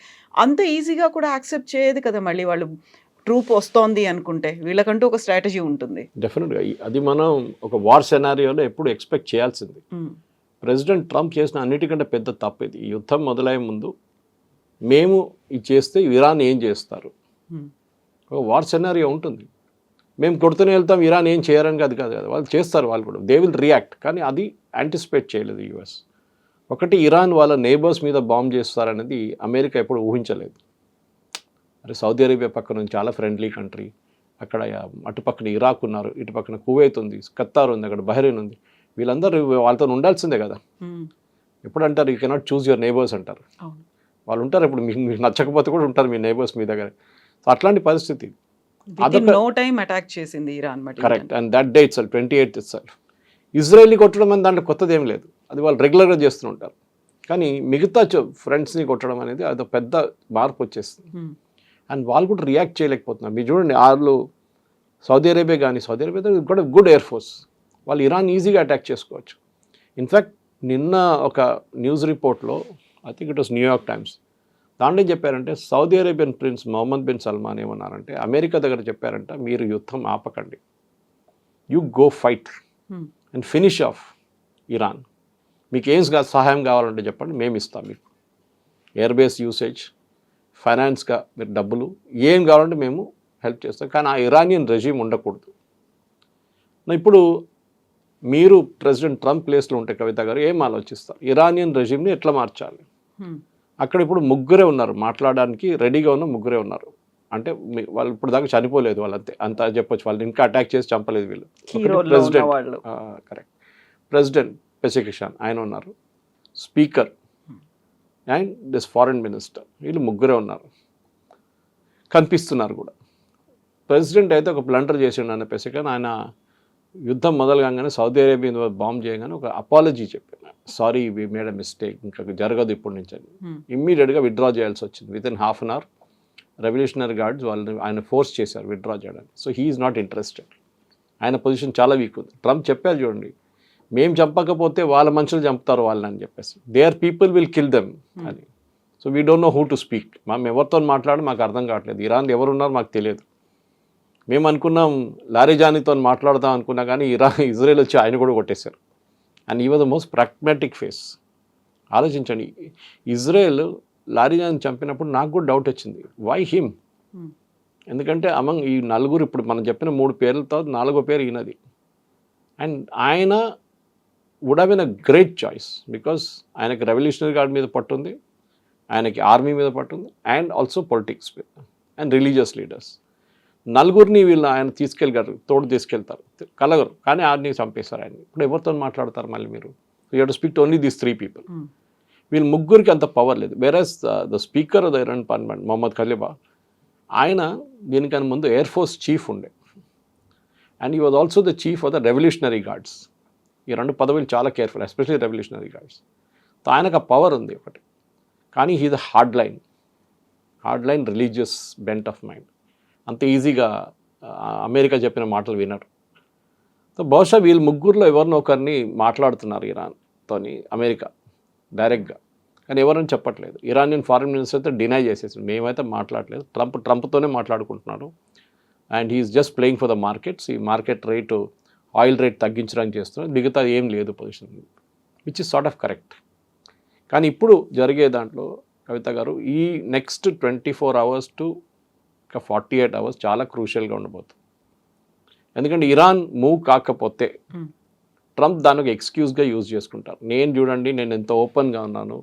అంత ఈజీగా కూడా యాక్సెప్ట్ చేయదు కదా. మళ్ళీ వాళ్ళు ట్రూప్ వస్తోంది అనుకుంటే వీళ్ళకంటూ ఒక స్ట్రాటజీ ఉంటుంది. డెఫినెట్గా అది మనం ఒక వార్ సెనారియోలో ఎప్పుడు ఎక్స్పెక్ట్ చేయాల్సింది. ప్రెసిడెంట్ ట్రంప్ చేసిన అన్నిటికంటే పెద్ద తప్పు ఇది. ఈ యుద్ధం మొదలయ్యే ముందు మేము ఇది చేస్తే ఇరాన్ ఏం చేస్తారు, ఒక వార్ సెనారియో ఉంటుంది. మేము కొడుతూనే వెళ్తాం, ఇరాన్ ఏం చేయరని కాదు కదా, వాళ్ళు చేస్తారు, వాళ్ళు కూడా దే విల్ రియాక్ట్. కానీ అది యాంటిసిపేట్ చేయలేదు యుఎస్. ఒకటి, ఇరాన్ వాళ్ళ నేబర్స్ మీద బాంబ్ చేస్తారనేది అమెరికా ఎప్పుడు ఊహించలేదు. అరే సౌదీ అరేబియా పక్కన చాలా ఫ్రెండ్లీ కంట్రీ, అక్కడ అటు పక్కన ఇరాక్ ఉన్నారు, ఇటు పక్కన కువైత్ ఉంది, ఖతార్ ఉంది, అక్కడ బహ్రెయిన్ ఉంది, వీళ్ళందరూ వాళ్ళతో ఉండాల్సిందే కదా. ఎప్పుడు అంటారు you cannot choose your neighbours అంటారు. వాళ్ళు ఉంటారు, ఇప్పుడు మీకు నచ్చకపోతే కూడా ఉంటారు మీ నేబర్స్ మీ దగ్గర. సో అట్లాంటి పరిస్థితి. నో టైం అటాక్ చేసింది Iran. Correct. And that day itself 28th itself ఇజ్రాయెల్ని కొట్టడం అని దాంట్లో కొత్తది ఏం లేదు, అది వాళ్ళు రెగ్యులర్గా చేస్తూ ఉంటారు. కానీ మిగతా ఫ్రెండ్స్ని కొట్టడం అనేది అది పెద్ద మార్పు వచ్చేస్తుంది. అండ్ వాళ్ళు కూడా రియాక్ట్ చేయలేకపోతున్నారు. మీరు చూడండి, వాళ్ళు సౌదీ అరేబియా కానీ, సౌదీ అరేబియా కూడా గుడ్ ఎయిర్ ఫోర్స్, వాళ్ళు ఇరాన్ ఈజీగా అటాక్ చేసుకోవచ్చు. ఇన్ఫ్యాక్ట్ నిన్న ఒక న్యూస్ రిపోర్ట్లో, I think it was New York Times, దాంట్లో చెప్పారంటే Saudi Arabian prince Mohammed bin Salman ఏమన్నారంటే అమెరికా దగ్గర చెప్పారంట, మీరు యుద్ధం ఆపకండి, you go fight and finish off Iran. మీకు ఏం సహాయం కావాలంటే చెప్పండి, మేము ఇస్తాం మీకు ఎయిర్ బేస్ యూసేజ్, ఫైనాన్స్గా మీరు డబ్బులు ఏం కావాలంటే మేము హెల్ప్ చేస్తాం, కానీ ఆ ఇరానియన్ రెజీమ్ ఉండకూడదు. ఇప్పుడు మీరు ప్రెసిడెంట్ ట్రంప్ ప్లేస్లో ఉంటే కవిత గారు ఏం ఆలోచిస్తారు, ఇరానియన్ రెజీమ్ని ఎట్లా మార్చాలి? అక్కడ ఇప్పుడు ముగ్గురే ఉన్నారు, మాట్లాడడానికి రెడీగా ఉన్న ముగ్గురే ఉన్నారు. అంటే వాళ్ళు ఇప్పుడు దాకా చనిపోలేదు, వాళ్ళంతే అంతా చెప్పొచ్చు, వాళ్ళు ఇంకా అటాక్ చేసి చంపలేదు వీళ్ళు. ప్రెసిడెంట్ కరెక్ట్, ప్రెసిడెంట్ పెసికిషాన్ ఆయన ఉన్నారు, speaker and this foreign minister, వీళ్ళు ముగ్గురే ఉన్నారు, కనిపిస్తున్నారు కూడా. ప్రెసిడెంట్ అయితే ఒక బ్లండర్ చేసిండు అన్న పెసికిషాన్, ఆయన యుద్ధం మొదలుగానే సౌదీ అరేబియా బాంబ్ చేయగానే ఒక అపాలజీ చెప్పాను, sorry we made a mistake, ఇంకా జరగదు ఇప్పటి నుంచి అని. ఇమ్మీడియట్గా విత్డ్రా చేయాల్సి వచ్చింది. Within half an hour revolutionary guards వాళ్ళని ఆయన ఫోర్స్ చేశారు విత్డ్రా చేయడానికి. So he is not interested, ఆయన పొజిషన్ చాలా వీక్ ఉంది. ట్రంప్ చెప్పారు చూడండి, మేము చంపకపోతే వాళ్ళ మనుషులు చంపుతారు వాళ్ళని అని చెప్పేసి, their people will kill them అని. So we don't know who to speak, మేము ఎవరితో మాట్లాడి మాకు అర్థం కావట్లేదు, ఇరాన్లో ఎవరున్నారో మాకు తెలియదు. మేము అనుకున్నాం లారీజానీతో మాట్లాడదాం అనుకున్నా, కానీ ఇజ్రాయెల్ వచ్చి ఆయన కూడా కొట్టేశారు. And he was the most pragmatic face. ఆలోచించండి, ఇజ్రాయెల్ లారీజాని చంపినప్పుడు నాకు కూడా డౌట్ వచ్చింది, వై హిమ్? ఎందుకంటే అమంగ్ ఈ నలుగురు, ఇప్పుడు మనం చెప్పిన 3 పేర్లతో 4వ పేరు ఈయనది. అండ్ ఆయన would have been a great choice, because ఆయనకి రెవల్యూషనరీ గార్డ్ మీద పట్టుంది, ఆయనకి ఆర్మీ మీద పట్టుంది, అండ్ ఆల్సో పొలిటిక్స్ మీద అండ్ రిలీజియస్ లీడర్స్. నలుగురిని వీళ్ళు ఆయన తీసుకెళ్ళగలరు, తోడు తీసుకెళ్తారు, కలగరు, కానీ ఆర్ని చంపేస్తారు ఆయన. ఇప్పుడు ఎవరితో మాట్లాడతారు మళ్ళీ మీరు? You have to speak to only these 3 people. వీళ్ళు ముగ్గురికి అంత పవర్ లేదు. Whereas the speaker of the Iran parliament Mohammad Qalibaf, ఆయన దీనికన్నా ముందు ఎయిర్ ఫోర్స్ చీఫ్ ఉండే, and he was also the chief of the revolutionary guards. ఈ 2 పదవులు చాలా careful, especially revolutionary guards. So ఆయనకు ఆ పవర్ ఉంది ఒకటి, కానీ he the hard line religious bent of mind. అంత ఈజీగా అమెరికా చెప్పిన మాటలు వినరు. సో బహుశా వీళ్ళు ముగ్గురులో ఎవరినో ఒకరిని మాట్లాడుతున్నారు ఇరాన్తోని అమెరికా డైరెక్ట్గా, కానీ ఎవరని చెప్పట్లేదు. ఇరానియన్ ఫారెన్ మినిస్టర్ అయితే డినై చేసేసి, మేమైతే మాట్లాడలేదు, ట్రంప్తోనే మాట్లాడుకుంటున్నాడు, and he's just playing for the markets. ఈ మార్కెట్ రేటు, ఆయిల్ రేట్ తగ్గించడానికి చేస్తున్నారు, మిగతా ఏం లేదు position, which is sort of correct. కానీ ఇప్పుడు జరిగే దాంట్లో కవిత గారు, ఈ నెక్స్ట్ 24 hours టు 48 hours చాలా క్రూషియల్గా ఉండబోతుంది. ఎందుకంటే ఇరాన్ మూవ్ కాకపోతే Hmm. ట్రంప్ దాన్ని ఒక ఎక్స్క్యూజ్గా యూజ్ చేసుకుంటారు. నేను చూడండి నేను ఎంత ఓపెన్గా ఉన్నాను,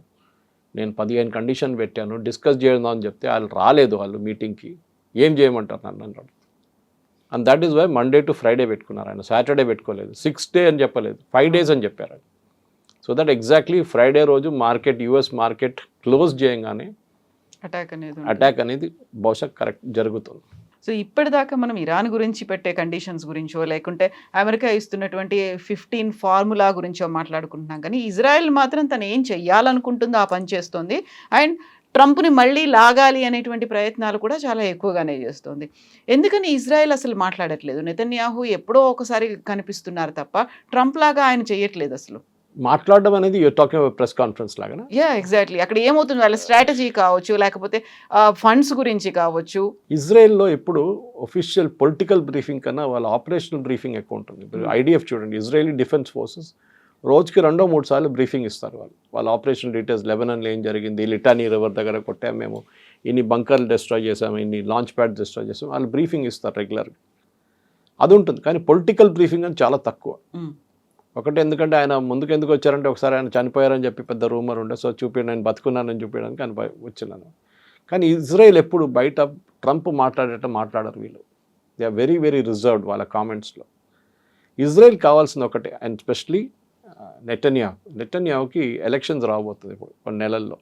నేను 15 కండిషన్ పెట్టాను, డిస్కస్ చేయడం అని చెప్తే వాళ్ళు రాలేదు, వాళ్ళు మీటింగ్కి ఏం చేయమంటారు నన్ను అన్నాడు. And that is why Monday to Friday పెట్టుకున్నారు, ఆయన సాటర్డే పెట్టుకోలేదు, 6 డే అని చెప్పలేదు, 5 days అని చెప్పారు. సో దట్ ఎగ్జాక్ట్లీ ఫ్రైడే రోజు మార్కెట్, యుఎస్ మార్కెట్ క్లోజ్ చేయగానే అటాక్ అనేది బహుశా కరెక్ట్ జరుగుతుంది. సో ఇప్పటిదాకా మనం ఇరాన్ గురించి పెట్టే కండిషన్స్ గురించో లేకుంటే అమెరికా ఇస్తున్నటువంటి 15 ఫార్ములా గురించో మాట్లాడుకుంటున్నాం, కానీ ఇజ్రాయెల్ మాత్రం తను ఏం చెయ్యాలనుకుంటుందో ఆ పని చేస్తుంది. అండ్ ట్రంప్ని మళ్ళీ లాగాలి అనేటువంటి ప్రయత్నాలు కూడా చాలా ఎక్కువగానే చేస్తుంది. ఎందుకని ఇజ్రాయెల్ అసలు మాట్లాడట్లేదు? నెతన్యాహు ఎప్పుడో ఒకసారి కనిపిస్తున్నారు తప్ప ట్రంప్ లాగా ఆయన చేయట్లేదు అసలు. మాట్లాడడం అనేది యూర్ టాకింగ్ ప్రెస్ కాన్ఫరెన్స్ లాగా. ఎగ్జాక్ట్లీ. అక్కడ ఏమవుతుంది, వాళ్ళ స్ట్రాటజీ కావచ్చు, లేకపోతే ఫండ్స్ గురించి కావచ్చు. ఇజ్రాయెల్లో ఇప్పుడు ఒఫిషియల్ పొలిటికల్ బ్రీఫింగ్ కన్నా వాళ్ళ ఆపరేషనల్ బ్రీఫింగ్ ఎక్కువ ఉంటుంది. ఇప్పుడు ఐడిఎఫ్ చూడండి, ఇజ్రాయలీ డిఫెన్స్ ఫోర్సెస్ రోజుకి 2-3 సార్లు బ్రీఫింగ్ ఇస్తారు. వాళ్ళ ఆపరేషన్ డీటెయిల్స్, లెబనాన్లో ఏం జరిగింది, లిటానీ రివర్ దగ్గర కొట్టాము మేము, ఇన్ని బంకర్లు డిస్ట్రాయ్ చేసాము, ఇన్ని లాంచ్ ప్యాడ్ డిస్ట్రాయ్ చేసాము, వాళ్ళు బ్రీఫింగ్ ఇస్తారు రెగ్యులర్గా. అది ఉంటుంది. కానీ పొలిటికల్ బ్రీఫింగ్ అని చాలా తక్కువ. ఒకటి, ఎందుకంటే ఆయన ముందుకు ఎందుకు వచ్చారంటే ఒకసారి ఆయన చనిపోయారని చెప్పి పెద్ద రూమర్ ఉండే, సో చూపించండి నేను బతుకున్నానని చూపించడానికి ఆయన వచ్చినాను. కానీ ఇజ్రాయెల్ ఎప్పుడు బయట ట్రంప్ మాట్లాడరు వీళ్ళు. They are very very reserved వాళ్ళ కామెంట్స్లో. ఇజ్రాయెల్ కావాల్సింది ఒకటే, అండ్ స్పెషలీ నెతన్యాహుకి ఎలక్షన్స్ రాబోతుంది ఇప్పుడు కొన్ని నెలల్లో.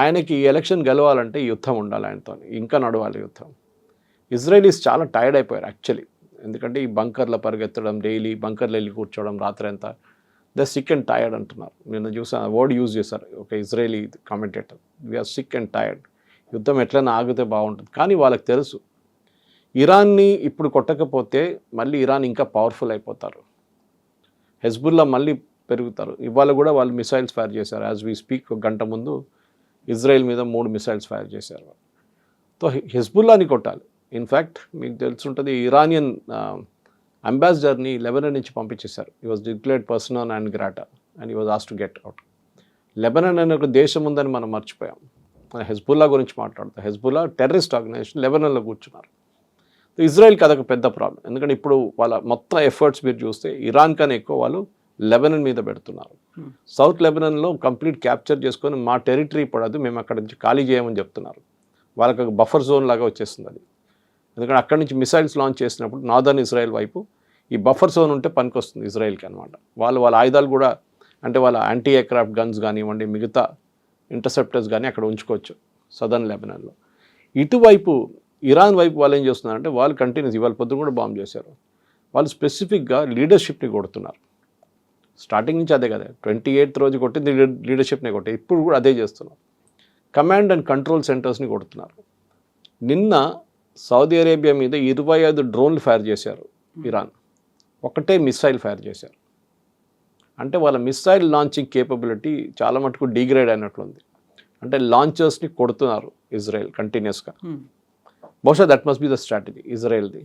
ఆయనకి ఈ ఎలక్షన్ గెలవాలంటే యుద్ధం ఉండాలి ఆయనతో, ఇంకా నడవాలి యుద్ధం. ఇజ్రాయలీస్ చాలా టైర్డ్ అయిపోయారు యాక్చువల్లీ. ఎందుకంటే ఈ బంకర్లో పరిగెత్తడం, డైలీ బంకర్లో వెళ్ళి కూర్చోవడం రాత్రి అంతా, ద సిక్ అండ్ టైర్డ్ అంటున్నారు. నేను చూసాను, వర్డ్ యూజ్ చేశారు ఒక Israeli commentator, we're sick and tired, యుద్ధం ఎట్లైనా ఆగితే బాగుంటుంది. కానీ వాళ్ళకి తెలుసు ఇరాన్ని ఇప్పుడు కొట్టకపోతే మళ్ళీ ఇరాన్ ఇంకా పవర్ఫుల్ అయిపోతారు, హెజ్బుల్లా మళ్ళీ పెరుగుతారు. ఇవాళ కూడా వాళ్ళు మిసైల్స్ ఫైర్ చేశారు, యాజ్ వీ స్పీక్. ఒక గంట ముందు ఇజ్రాయెల్ మీద 3 మిసైల్స్ ఫైర్ చేశారు. సో హెజ్బుల్లాని కొట్టాలి. ఇన్ఫ్యాక్ట్ మీకు తెలుసుంటుంది, ఇరానియన్ అంబాసిడర్ని లెబనాన్ నుంచి పంపించేశారు. He was declared persona non grata and he was ask to get out. Lebanon అనే ఒక దేశం ఉందని మనం మర్చిపోయాం. హెజ్బుల్లా గురించి మాట్లాడుతాం. హెజ్బుల్లా టెర్రరిస్ట్ ఆర్గనైజేషన్, లెబనాన్లో కూర్చున్నారు. ఇజ్రాయెల్కి అదొక పెద్ద ప్రాబ్లం. ఎందుకంటే ఇప్పుడు వాళ్ళ మొత్తం ఎఫర్ట్స్ మీరు చూస్తే ఇరాన్ కన్నా ఎక్కువ వాళ్ళు లెబనాన్ మీద పెడుతున్నారు. సౌత్ లెబనాన్లో కంప్లీట్ క్యాప్చర్ చేసుకొని మా టెరిటరీ పడదు, మేము అక్కడ నుంచి ఖాళీ చేయమని చెప్తున్నారు. వాళ్ళకి ఒక బఫర్ జోన్ లాగా వచ్చేస్తుంది అది. ఎందుకంటే అక్కడి నుంచి మిసైల్స్ లాంచ్ చేసినప్పుడు నార్దర్న్ ఇజ్రాయెల్ వైపు ఈ బఫర్ జోన్ ఉంటే పనికొస్తుంది ఇజ్రాయెల్కి అనమాట. వాళ్ళ ఆయుధాలు కూడా, అంటే వాళ్ళ యాంటీ ఎయిర్క్రాఫ్ట్ గన్స్ కానివ్వండి, మిగతా ఇంటర్సెప్టర్స్ కానీ అక్కడ ఉంచుకోవచ్చు సదర్న్ లెబనాన్లో. ఇటువైపు ఇరాన్ వైపు వాళ్ళు ఏం చేస్తున్నారంటే, వాళ్ళు కంటిన్యూస్ ఇవాళ పొద్దున కూడా బాంబ్ చేశారు. వాళ్ళు స్పెసిఫిక్గా లీడర్షిప్ని కొడుతున్నారు. స్టార్టింగ్ నుంచి అదే కదా, 28th రోజు కొట్టింది లీడర్షిప్ని కొట్టే, ఇప్పుడు కూడా అదే చేస్తున్నారు. కమాండ్ అండ్ కంట్రోల్ సెంటర్స్ని కొడుతున్నారు. నిన్న సౌదీ అరేబియా మీద 25 డ్రోన్లు ఫైర్ చేశారు ఇరాన్, ఒకటే మిసైల్ ఫైర్ చేశారు. అంటే వాళ్ళ మిసైల్ లాంచింగ్ కేపబిలిటీ చాలా మటుకు డిగ్రేడ్ అయినట్లుంది. అంటే లాంచర్స్ని కొడుతున్నారు ఇజ్రాయెల్ కంటిన్యూస్గా. బహుశా that must be the strategy ఇజ్రాయెల్ది.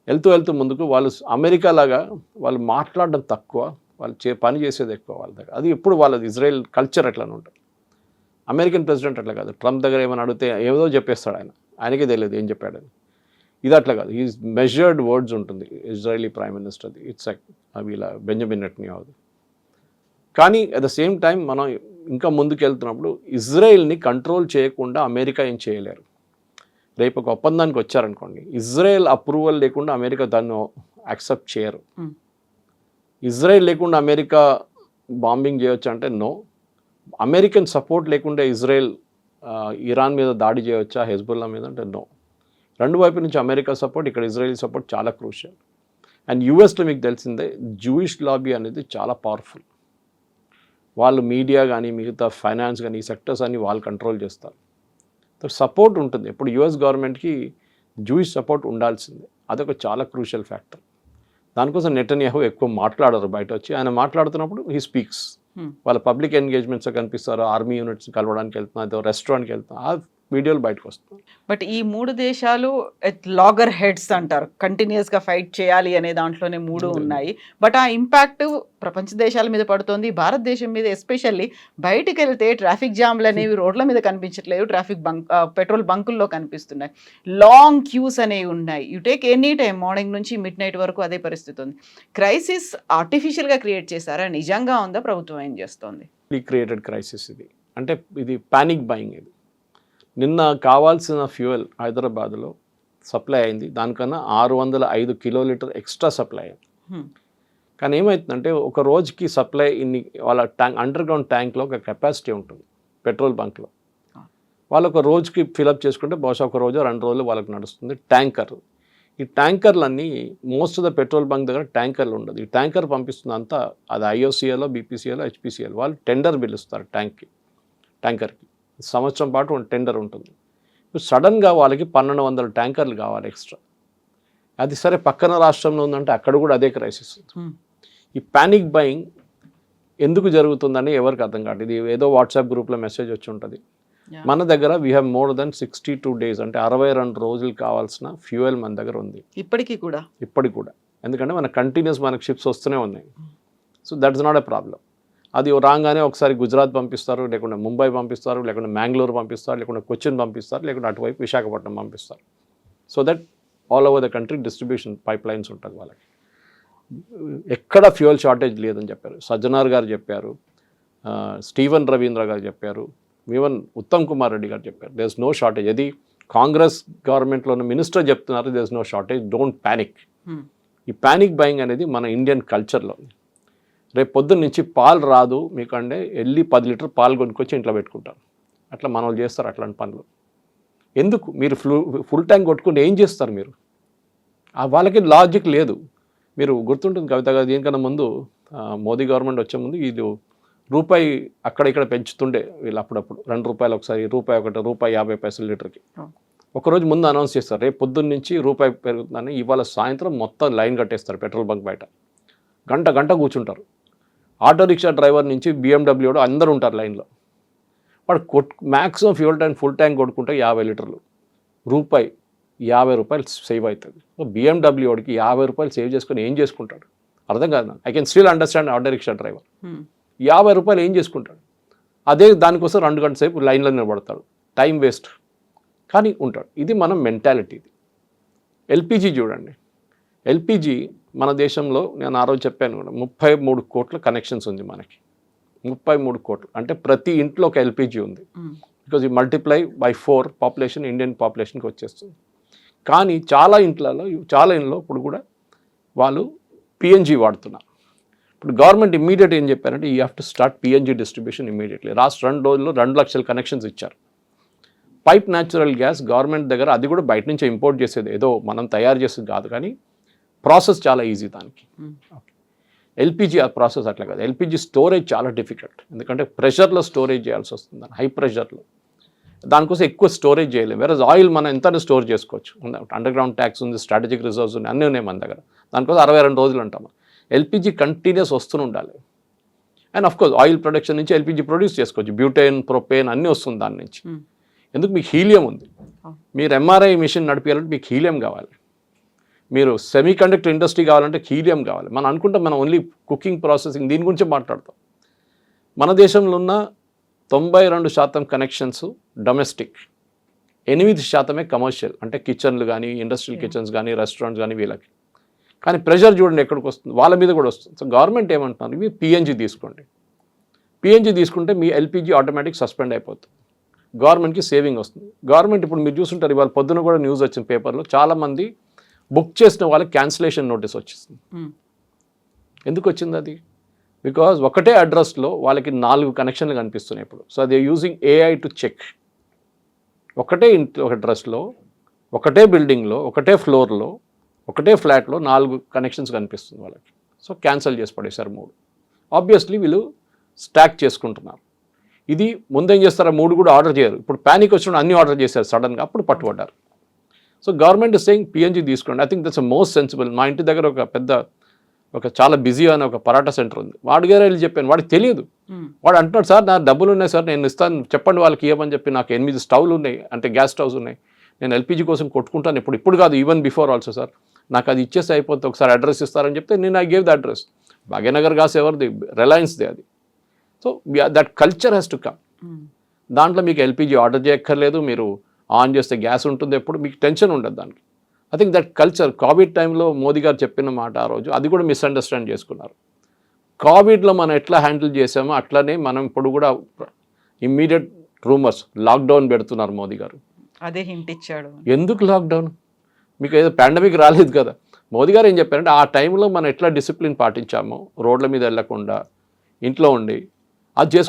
వెళ్తూ ముందుకు వాళ్ళు అమెరికా లాగా వాళ్ళు మాట్లాడడం తక్కువ, వాళ్ళు పని చేసేది ఎక్కువ వాళ్ళ దగ్గర. అది ఎప్పుడు వాళ్ళది ఇజ్రాయెల్ కల్చర్ అట్లానే ఉంటుంది. అమెరికన్ ప్రెసిడెంట్ అట్లా కాదు, ట్రంప్ దగ్గర ఏమైనా అడిగితే ఏదో చెప్పేస్తాడు ఆయనకే తెలియదు ఏం చెప్పాడని. ఇది అట్లా కాదు, ఈజ్ మెజర్డ్ వర్డ్స్ ఉంటుంది ఇజ్రాయలీ ప్రైమ్ మినిస్టర్ది. ఇట్స్ వీళ్ళ బెంజమిన్ నెతన్యాహుది. కానీ అట్ ద సేమ్ టైం మనం ఇంకా ముందుకు వెళ్తున్నప్పుడు ఇజ్రాయెల్ని కంట్రోల్ చేయకుండా అమెరికా ఏం చేయలేరు. రేపు ఒక ఒప్పందానికి వచ్చారనుకోండి, ఇజ్రాయెల్ అప్రూవల్ లేకుండా అమెరికా దాన్ని యాక్సెప్ట్ చేయరు. ఇజ్రాయెల్ లేకుండా అమెరికా బాంబింగ్ చేయొచ్చు అంటే నో. అమెరికన్ సపోర్ట్ లేకుండా ఇజ్రాయెల్ ఇరాన్ మీద దాడి చేయవచ్చా, హెజ్బుల్లా మీద అంటే నో. రెండు వైపు నుంచి అమెరికా సపోర్ట్, ఇక్కడ ఇజ్రాయెల్ సపోర్ట్ చాలా క్రూషియల్. అండ్ యూఎస్లో మీకు తెలిసిందే జూయిష్ లాబీ అనేది చాలా పవర్ఫుల్. వాళ్ళు మీడియా కానీ మిగతా ఫైనాన్స్ కానీ ఈ సెక్టర్స్ అన్ని వాళ్ళు కంట్రోల్ చేస్తారు. సపోర్ట్ ఉంటుంది ఎప్పుడు యుఎస్ గవర్నమెంట్కి, జూయిష్ సపోర్ట్ ఉండాల్సిందే. అదొక చాలా క్రూషియల్ ఫ్యాక్టర్. దానికోసం నెతన్యాహు ఎక్కువ మాట్లాడరు బయట వచ్చి. ఆయన మాట్లాడుతున్నప్పుడు హీ స్పీక్స్. వాళ్ళ పబ్లిక్ ఎంగేజ్మెంట్స్ కనిపిస్తారు, ఆర్మీ యూనిట్స్ కలవడానికి వెళ్తున్నారు, రెస్టారెంట్కి వెళ్తున్నారు, వీడియోలు బయటకు వస్తుంది. బట్ ఈ 3 దేశాలు లాగర్ హెడ్స్ అంటారు, కంటిన్యూస్గా ఫైట్ చేయాలి అనే దాంట్లోనే 3 ఉన్నాయి. బట్ ఆ ఇంపాక్ట్ ప్రపంచ దేశాల మీద పడుతుంది, భారతదేశం మీద ఎస్పెషల్లీ. బయటికి వెళ్తే ట్రాఫిక్ జామ్లు అనేవి రోడ్ల మీద కనిపించట్లేదు, పెట్రోల్ బంకుల్లో కనిపిస్తున్నాయి, లాంగ్ క్యూస్ అనేవి ఉన్నాయి. You take any time, morning నుంచి మిడ్ నైట్ వరకు అదే పరిస్థితి ఉంది. క్రైసిస్ ఆర్టిఫిషియల్గా క్రియేట్ చేశారా, నిజంగా ఉందా, ప్రభుత్వం ఏం చేస్తోంది? క్రియేటెడ్ క్రైసిస్ ఇది, అంటే ఇది పానిక్ బయింగ్. ఇది నిన్న కావాల్సిన ఫ్యూయల్ హైదరాబాద్లో సప్లై అయింది, దానికన్నా 605 కిలోలీటర్ ఎక్స్ట్రా సప్లై అయింది. కానీ ఏమవుతుందంటే ఒక రోజుకి సప్లై వాళ్ళ అండర్ గ్రౌండ్ ట్యాంక్లో ఒక కెపాసిటీ ఉంటుంది పెట్రోల్ బంక్లో. వాళ్ళు ఒక రోజుకి ఫిలప్ చేసుకుంటే బహుశా ఒక రోజు 2 రోజులు వాళ్ళకి నడుస్తుంది ట్యాంకర్. ఈ ట్యాంకర్లన్నీ most of the petrol bunk దగ్గర ట్యాంకర్లు ఉండదు. ఈ ట్యాంకర్ పంపిస్తుంది అంతా అది ఐఓసీఎల్లో, బీపీసీఎల్లో, హెచ్పీసీఎల్. వాళ్ళు టెండర్ పిలుస్తారు ట్యాంకర్కి. సంవత్సరం పాటు టెండర్ ఉంటుంది. ఇప్పుడు సడన్గా వాళ్ళకి 1200 ట్యాంకర్లు కావాలి ఎక్స్ట్రా. అది సరే పక్కన రాష్ట్రంలో ఉందంటే అక్కడ కూడా అదే క్రైసిస్ ఉంది. ఈ పానిక్ బయింగ్ ఎందుకు జరుగుతుందని ఎవరికి అర్థం కాదు. ఇది ఏదో వాట్సాప్ గ్రూప్లో మెసేజ్ వచ్చి ఉంటుంది. మన దగ్గర we have more than 62 days, అంటే 62 రోజులు కావాల్సిన ఫ్యూయల్ మన దగ్గర ఉంది ఇప్పటికి కూడా. ఎందుకంటే మన కంటిన్యూస్ మనకు షిప్స్ వస్తూనే ఉన్నాయి. So that's not a problem. అది రాగానే ఒకసారి గుజరాత్ పంపిస్తారు, లేకుంటే ముంబై పంపిస్తారు, లేకుంటే మ్యాంగ్లూర్ పంపిస్తారు, లేకుంటే కొచ్చిన్ పంపిస్తారు, లేకుంటే అటువైపు విశాఖపట్నం పంపిస్తారు. So that all over the country distribution pipe lines ఉంటుంది వాళ్ళకి. ఎక్కడ ఫ్యూయల్ షార్టేజ్ లేదని చెప్పారు సజ్జనార్ గారు చెప్పారు, స్టీవెన్ రవీంద్ర గారు చెప్పారు, ఈవెన్ ఉత్తమ్ కుమార్ రెడ్డి గారు చెప్పారు. There is no shortage. అది కాంగ్రెస్ గవర్నమెంట్లో ఉన్న మినిస్టర్ చెప్తున్నారు there is no shortage, don't panic. ఈ ప్యానిక్ బయింగ్ అనేది మన ఇండియన్ కల్చర్లో. రేపు పొద్దున్న నుంచి పాలు రాదు మీకంటే వెళ్ళి 10 లీటర్ పాలు కొనుక్కొచ్చి ఇంట్లో పెట్టుకుంటారు. అట్లా మన వాళ్ళు చేస్తారు అట్లాంటి పనులు. ఎందుకు మీరు ఫుల్ ట్యాంక్ కొట్టుకుంటే ఏం చేస్తారు మీరు? వాళ్ళకి లాజిక్ లేదు. మీరు గుర్తుంటుంది కవిత గారు, దీనికన్నా ముందు మోదీ గవర్నమెంట్ వచ్చే ముందు ఇది రూపాయి అక్కడ ఇక్కడ పెంచుతుండే వీళ్ళు అప్పుడప్పుడు. 2 రూపాయలు ఒకసారి, రూపాయి 50 పైసలు లీటర్కి. ఒకరోజు ముందు అనౌన్స్ చేస్తారు రేపు పొద్దున్న నుంచి రూపాయి పెరుగుతుందని. ఇవాళ సాయంత్రం మొత్తం లైన్ కట్టేస్తారు పెట్రోల్ బంక్ బయట. గంట కూర్చుంటారు. ఆటో రిక్షా డ్రైవర్ నుంచి BMW అందరూ ఉంటారు లైన్లో. వాడు maximum fuel tank full tank కొట్టుకుంటే 50 లీటర్లు, రూపాయి 50 రూపాయలు సేవ్ అవుతుంది. సో BMW 50 రూపాయలు సేవ్ చేసుకొని ఏం చేసుకుంటాడు అర్థం కాదు. I can still understand auto rickshaw driver 50 రూపాయలు ఏం చేసుకుంటాడు? అదే దానికోసం 2 గంటల సేపు లైన్లో నిలబడతాడు, టైం వేస్ట్, కానీ ఉంటాడు. ఇది మన మెంటాలిటీ. ఇది ఎల్పిజి చూడండి. ఎల్పిజి మన దేశంలో నేను ఆ రోజు చెప్పాను కూడా 33 కోట్ల కనెక్షన్స్ ఉంది మనకి. 33 కోట్లు అంటే ప్రతి ఇంట్లో ఒక ఎల్పిజి ఉంది. బికాజ్ ఈ మల్టిప్లై బై 4 పాపులేషన్ ఇండియన్ పాపులేషన్కి వచ్చేస్తుంది. కానీ చాలా ఇంట్లో ఇప్పుడు కూడా వాళ్ళు పిఎన్జి వాడుతున్నారు. ఇప్పుడు గవర్నమెంట్ ఇమ్మీడియట్ ఏం చెప్పారంటే you have to start PNG distribution immediately. Last 2 రోజుల్లో 2 లక్షల కనెక్షన్స్ ఇచ్చారు. పైప్ న్యాచురల్ గ్యాస్ గవర్నమెంట్ దగ్గర, అది కూడా బయట నుంచి ఇంపోర్ట్ చేసేది, ఏదో మనం తయారు చేసేది కాదు, కానీ ప్రాసెస్ చాలా ఈజీ దానికి. ఎల్పిజి ఆ ప్రాసెస్ అట్లా కాదు. ఎల్పిజి స్టోరేజ్ చాలా డిఫికల్ట్, ఎందుకంటే ప్రెషర్లో స్టోరేజ్ చేయాల్సి వస్తుంది, హై ప్రెషర్లో. దానికోసం ఎక్కువ స్టోరేజ్ చేయలేము. వేరే ఆయిల్ మనం ఎంత స్టోర్ చేసుకోవచ్చు. అండర్ గ్రౌండ్ ట్యాక్స్ ఉంది, స్ట్రాటజిక్ రిజర్వ్స్ ఉన్నాయి, అన్నీ ఉన్నాయి మన దగ్గర. దానికోసం 62 రోజులు అంటాం. ఎల్పిజి కంటిన్యూస్ వస్తూనే ఉండాలి. అండ్ అఫ్కోర్స్ ఆయిల్ ప్రొడక్షన్ నుంచి ఎల్పిజి ప్రొడ్యూస్ చేసుకోవచ్చు, బ్యూటేన్, ప్రొపేన్ అన్నీ వస్తుంది దాని నుంచి. ఎందుకు? మీకు హీలియం ఉంది. మీరు ఎంఆర్ఐ మిషన్ నడిపించాలంటే మీకు హీలియం కావాలి. మీరు సెమీ కండక్టర్ ఇండస్ట్రీ కావాలంటే హీలియం కావాలి. మనం అనుకుంటాం మనం ఓన్లీ కుకింగ్, ప్రాసెసింగ్ దీని గురించే మాట్లాడతాం. మన దేశంలో ఉన్న 92% కనెక్షన్స్ డొమెస్టిక్, 8% కమర్షియల్, అంటే కిచెన్లు కానీ, ఇండస్ట్రియల్ కిచెన్స్ కానీ, రెస్టారెంట్స్ కానీ వీళ్ళకి. కానీ ప్రెషర్ చూడండి ఎక్కడికి వస్తుంది, వాళ్ళ మీద కూడా వస్తుంది. సో గవర్నమెంట్ ఏమంటున్నారు, మీరు పిఎన్జి తీసుకోండి. పిఎన్జి తీసుకుంటే మీ ఎల్పిజి ఆటోమేటిక్ సస్పెండ్ అయిపోతుంది, గవర్నమెంట్కి సేవింగ్ వస్తుంది. గవర్నమెంట్ ఇప్పుడు మీరు చూస్తుంటారు, ఇవాళ పొద్దున కూడా న్యూస్ వచ్చిన పేపర్లో, చాలామంది బుక్ చేసిన వాళ్ళకి క్యాన్సిలేషన్ నోటీస్ వచ్చేసింది. ఎందుకు వచ్చింది అది? బికాజ్ ఒకటే అడ్రస్లో వాళ్ళకి 4 కనెక్షన్లు కనిపిస్తున్నాయి ఇప్పుడు. So they using AI to check. ఒకటే ఇంట్లో, ఒక అడ్రస్లో, ఒకటే బిల్డింగ్లో, ఒకటే ఫ్లోర్లో, ఒకటే ఫ్లాట్లో 4 కనెక్షన్స్ కనిపిస్తుంది వాళ్ళకి. సో క్యాన్సిల్ చేసి పడేశారు 3. ఆబ్వియస్లీ వీళ్ళు స్టాక్ చేసుకుంటున్నారు. ఇది ముందేం చేస్తారా, 3 కూడా ఆర్డర్ చేయరు. ఇప్పుడు ప్యానిక్ వచ్చినప్పుడు అన్నీ ఆర్డర్ చేశారు సడన్గా, అప్పుడు పట్టుబడ్డారు. So government is saying PNG తీసుకోండి. I think that's most sensible. మా ఇంటి దగ్గర ఒక చాలా బిజీ అనే ఒక పరాటా సెంటర్ ఉంది. వాడి గారు వెళ్ళి చెప్పాను, వాడికి తెలియదు. వాడు అంటున్నాడు, సార్ నా డబ్బులు ఉన్నాయి సార్, నేను ఇస్తాను, చెప్పండి వాళ్ళకి ఇవ్వమని చెప్పి, నాకు 8 స్టవ్లు ఉన్నాయి, అంటే గ్యాస్ స్టవ్స్ ఉన్నాయి, నేను ఎల్పిజి కోసం కొట్టుకుంటాను, ఇప్పుడు కాదు, ఈవెన్ బిఫోర్ ఆల్సో సార్, నాకు అది ఇచ్చేసి అయిపోతుంది, ఒకసారి అడ్రస్ ఇస్తారని చెప్తే నేను I gave the address. Bhagyanagar gas ఎవరిది? రిలయన్స్ది అది. So that culture has to come. దాంట్లో మీకు ఎల్పిజి ఆర్డర్ చేయక్కర్లేదు, మీరు ఆన్ చేస్తే గ్యాస్ ఉంటుంది, ఎప్పుడు మీకు టెన్షన్ ఉండదు దానికి. I think that culture Covid టైంలో మోదీ గారు చెప్పిన మాట ఆ రోజు, అది కూడా మిస్అండర్స్టాండ్ చేసుకున్నారు. కోవిడ్లో మనం ఎట్లా హ్యాండిల్ చేసామో అట్లనే మనం ఇప్పుడు కూడా ఇమ్మీడియట్ రూమర్స్ లాక్డౌన్ పెడుతున్నారు మోదీ గారు. అదే హింట్ ఇచ్చాడు. ఎందుకు లాక్డౌన్? మీకు ఏదో పాండమిక్ రాలేదు కదా. మోదీ గారు ఏం చెప్పారంటే ఆ టైంలో మనం ఎట్లా డిసిప్లిన్ పాటించామో, రోడ్ల మీద వెళ్ళకుండా ఇంట్లో ఉండి అది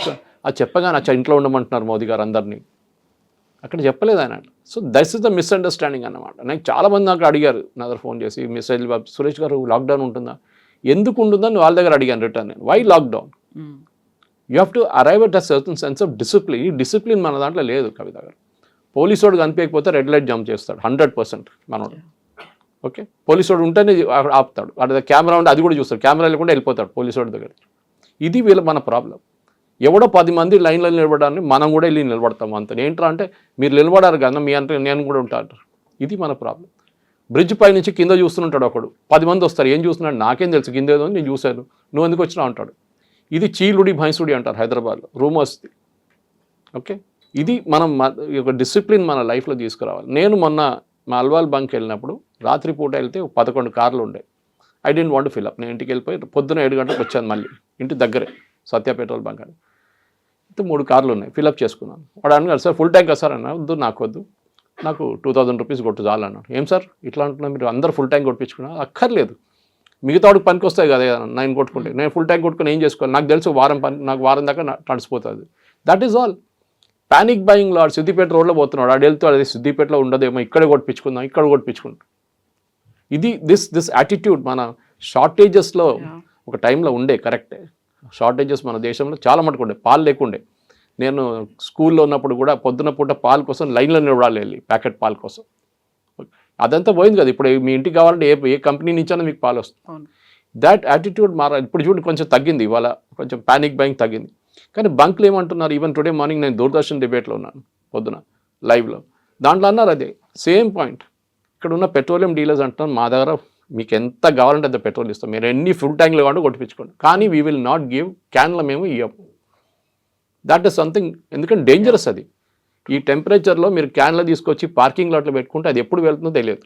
అది చెప్పగానే ఇంట్లో ఉండమంటున్నారు మోదీ గారు అందరినీ, అక్కడ చెప్పలేదు ఆయన. So that's is the misunderstanding అన్నమాట. నాకు చాలామంది నాకు అడిగారు, నా దగ్గర ఫోన్ చేసి, మెసేజ్, సురేష్ గారు లాక్డౌన్ ఉంటుందా, ఎందుకు ఉంటుందని వాళ్ళ దగ్గర అడిగాను రిటర్న్ నేను. Why lockdown? You have to arrive at a certain sense of discipline. ఈ డిసిప్లిన్ మన దాంట్లో లేదు కవిత గారు. పోలీసు వాడు కనిపించకపోతే రెడ్ లైట్ జంప్ చేస్తాడు 100% మనోడు. ఓకే, పోలీసు వాడు ఉంటేనే ఆపుతాడు, అక్కడ కెమెరా ఉంటే అది కూడా చూస్తాడు, కెమెరా లేకుండా వెళ్ళిపోతాడు పోలీసు వాడి దగ్గర. ఇది మన ప్రాబ్లం. ఎవడో 10 మంది లైన్లో నిలబడాలని మనం కూడా వెళ్ళి నిలబడతాం అంత. ఏంట్రా అంటే మీరు నిలబడారు కదా, మీ అంటే నేను కూడా ఉంటాను. ఇది మన ప్రాబ్లం. బ్రిడ్జ్ పై నుంచి కింద చూస్తుంటాడు ఒకడు, 10 మంది వస్తారు, ఏం చూస్తున్నాడు నాకేం తెలుసు, కింద ఏదో నేను చూశాను, నువ్వు ఎందుకు వచ్చినా అంటాడు. ఇది చీలుడి భైంసుడి అంటారు హైదరాబాద్లో, రూమర్స్ది. ఓకే, ఇది మనం ఒక డిసిప్లిన్ మన లైఫ్లో తీసుకురావాలి. నేను మొన్న మా అల్వాల్ బంక్ వెళ్ళినప్పుడు రాత్రిపూట వెళ్తే 11 కార్లు ఉండే. I don't want fill up. నేను ఇంటికి వెళ్ళిపోయి పొద్దున 7 గంటలకు వచ్చాను, మళ్ళీ ఇంటి దగ్గరే సత్య పెట్రోల్ బంక్ అని. 3 కార్లు ఉన్నాయి, ఫిల్అప్ చేసుకున్నాను. వాడు అన్నాడు, సార్ ఫుల్ ట్యాంక్ సార్ అన్నా. వద్దు, నాకు వద్దు, నాకు 2000 రూపీస్ కొట్టు చాలు అన్నాడు. ఏం సార్ ఇట్లా అంటున్నా, మీరు అందరు ఫుల్ ట్యాంక్ కొట్టించుకున్నా? అక్కర్లేదు, మిగతా వాడికి పనికి వస్తాయి కదా నేను కొట్టుకుంటే. నేను ఫుల్ ట్యాంక్ కొట్టుకుని ఏం చేసుకోవాలి, నాకు తెలుసు నాకు వారం దాకా నడిచిపోతుంది. That is all. Panic buying లాడ్ సిద్దిపేట రోడ్లో పోతున్నాడు, ఆడు వెళ్తూ అదే సిద్దిపేటలో ఉండదేమో, ఇక్కడ కొట్టించుకుందాం, ఇక్కడ కొట్టించుకుంటాం. ఇది దిస్ యాటిట్యూడ్ మన షార్టేజెస్లో ఒక టైంలో ఉండే. కరెక్టే, షార్టేజెస్ మన దేశంలో చాలా మటుకు ఉండే, పాలు లేకుండే. నేను స్కూల్లో ఉన్నప్పుడు కూడా పొద్దున పూట పాలు కోసం లైన్లో నిలబడాలి, వెళ్ళి ప్యాకెట్ పాలు కోసం. అదంతా పోయింది కదా. ఇప్పుడు మీ ఇంటికి కావాలంటే ఏ కంపెనీ నుంచైనా మీకు పాలు వస్తుంది. దాట్ యాటిట్యూడ్ ఇప్పుడు చూడండి కొంచెం తగ్గింది, ఇవాళ కొంచెం పానిక్ బయింగ్ తగ్గింది. కానీ బంక్లు ఏమంటున్నారు, ఈవెన్ టుడే మార్నింగ్ నేను దూరదర్శన్ డిబేట్లో ఉన్నాను పొద్దున లైవ్లో, దాంట్లో అన్నారు అదే సేమ్ పాయింట్. ఇక్కడ ఉన్న పెట్రోలియం డీలర్స్ అంటున్నారు, మా దగ్గర మీకు ఎంత కావాలంటే అంత పెట్రోల్ ఇస్తాం, మీరు ఎన్ని ఫుల్ ట్యాంక్లు కావాలంటే కొట్టించుకోండి, కానీ వీ విల్ నాట్ గివ్ క్యాన్లో మేము ఇవ్వము. దట్ ఈస్ సంథింగ్, ఎందుకంటే డేంజరస్ అది. ఈ టెంపరేచర్లో మీరు క్యాన్లో తీసుకొచ్చి పార్కింగ్ లాట్లో పెట్టుకుంటే అది ఎప్పుడు వెళ్తుందో తెలియదు.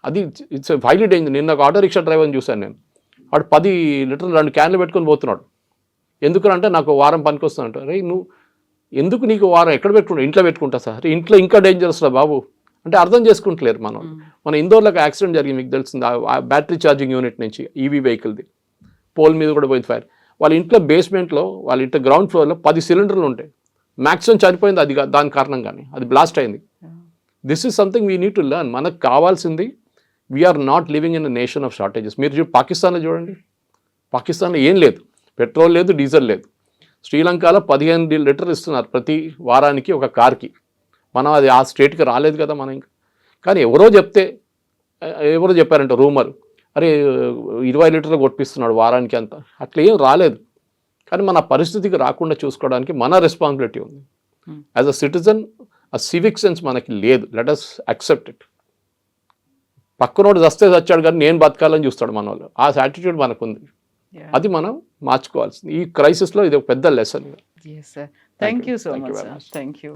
అది ఇట్స్ హైలీ డేంజర్. నిన్న ఒక ఆటో రిక్షా డ్రైవర్ని చూశాను నేను, వాడు 10 లీటర్లు 2 క్యాన్లు పెట్టుకొని పోతున్నాడు. ఎందుకంటే నాకు వారం పనికి వస్తుందంట. రే నువ్వు ఎందుకు, నీకు వారం ఎక్కడ పెట్టుకుంటా, ఇంట్లో పెట్టుకుంటా సార్, ఇంట్లో ఇంకా డేంజరస్ రా బాబు అంటే అర్థం చేసుకుంటలేరు మనం. మన ఇందోర్లోకి యాక్సిడెంట్ జరిగింది, మీకు తెలిసింది, ఆ బ్యాటరీ ఛార్జింగ్ యూనిట్ నుంచి ఈవీ వెహికల్ది, పోల్ మీద కూడా పోయింది ఫైర్. వాళ్ళ ఇంట్లో బేస్మెంట్లో, వాళ్ళ ఇంట్లో గ్రౌండ్ ఫ్లోర్లో 10 సిలిండర్లు ఉంటాయి. మ్యాక్సిమం చనిపోయింది అది దాని కారణంగానే, అది బ్లాస్ట్ అయింది. This is something we need to learn. మనకు కావాల్సింది, we're not living in a nation of shortages. మీరు పాకిస్తాన్లో చూడండి, పాకిస్తాన్లో ఏం లేదు, పెట్రోల్ లేదు, డీజిల్ లేదు. శ్రీలంకలో 15 లీటర్లు ఇస్తున్నారు ప్రతి వారానికి ఒక కార్కి. మనం అది ఆ స్టేట్కి రాలేదు కదా మనం ఇంకా. కానీ ఎవరో చెప్పారంట రూమర్, అరే 20 లీటర్లు కొట్టిస్తున్నాడు వారానికి అంత, అట్లా ఏం రాలేదు. కానీ మన పరిస్థితికి రాకుండా చూసుకోవడానికి మన రెస్పాన్సిబిలిటీ ఉంది. యాజ్ అ సిటిజన్ ఆ సివిక్ సెన్స్ మనకి లేదు. Let us accept it. పక్కనోడు చచ్చాడు కానీ నేను బతకాలని చూస్తాడు మన వాళ్ళు. ఆ యాటిట్యూడ్ మనకు ఉంది, అది మనం మార్చుకోవాల్సింది. ఈ క్రైసిస్లో ఇది ఒక పెద్ద lesson. Thank you so much. Thank you.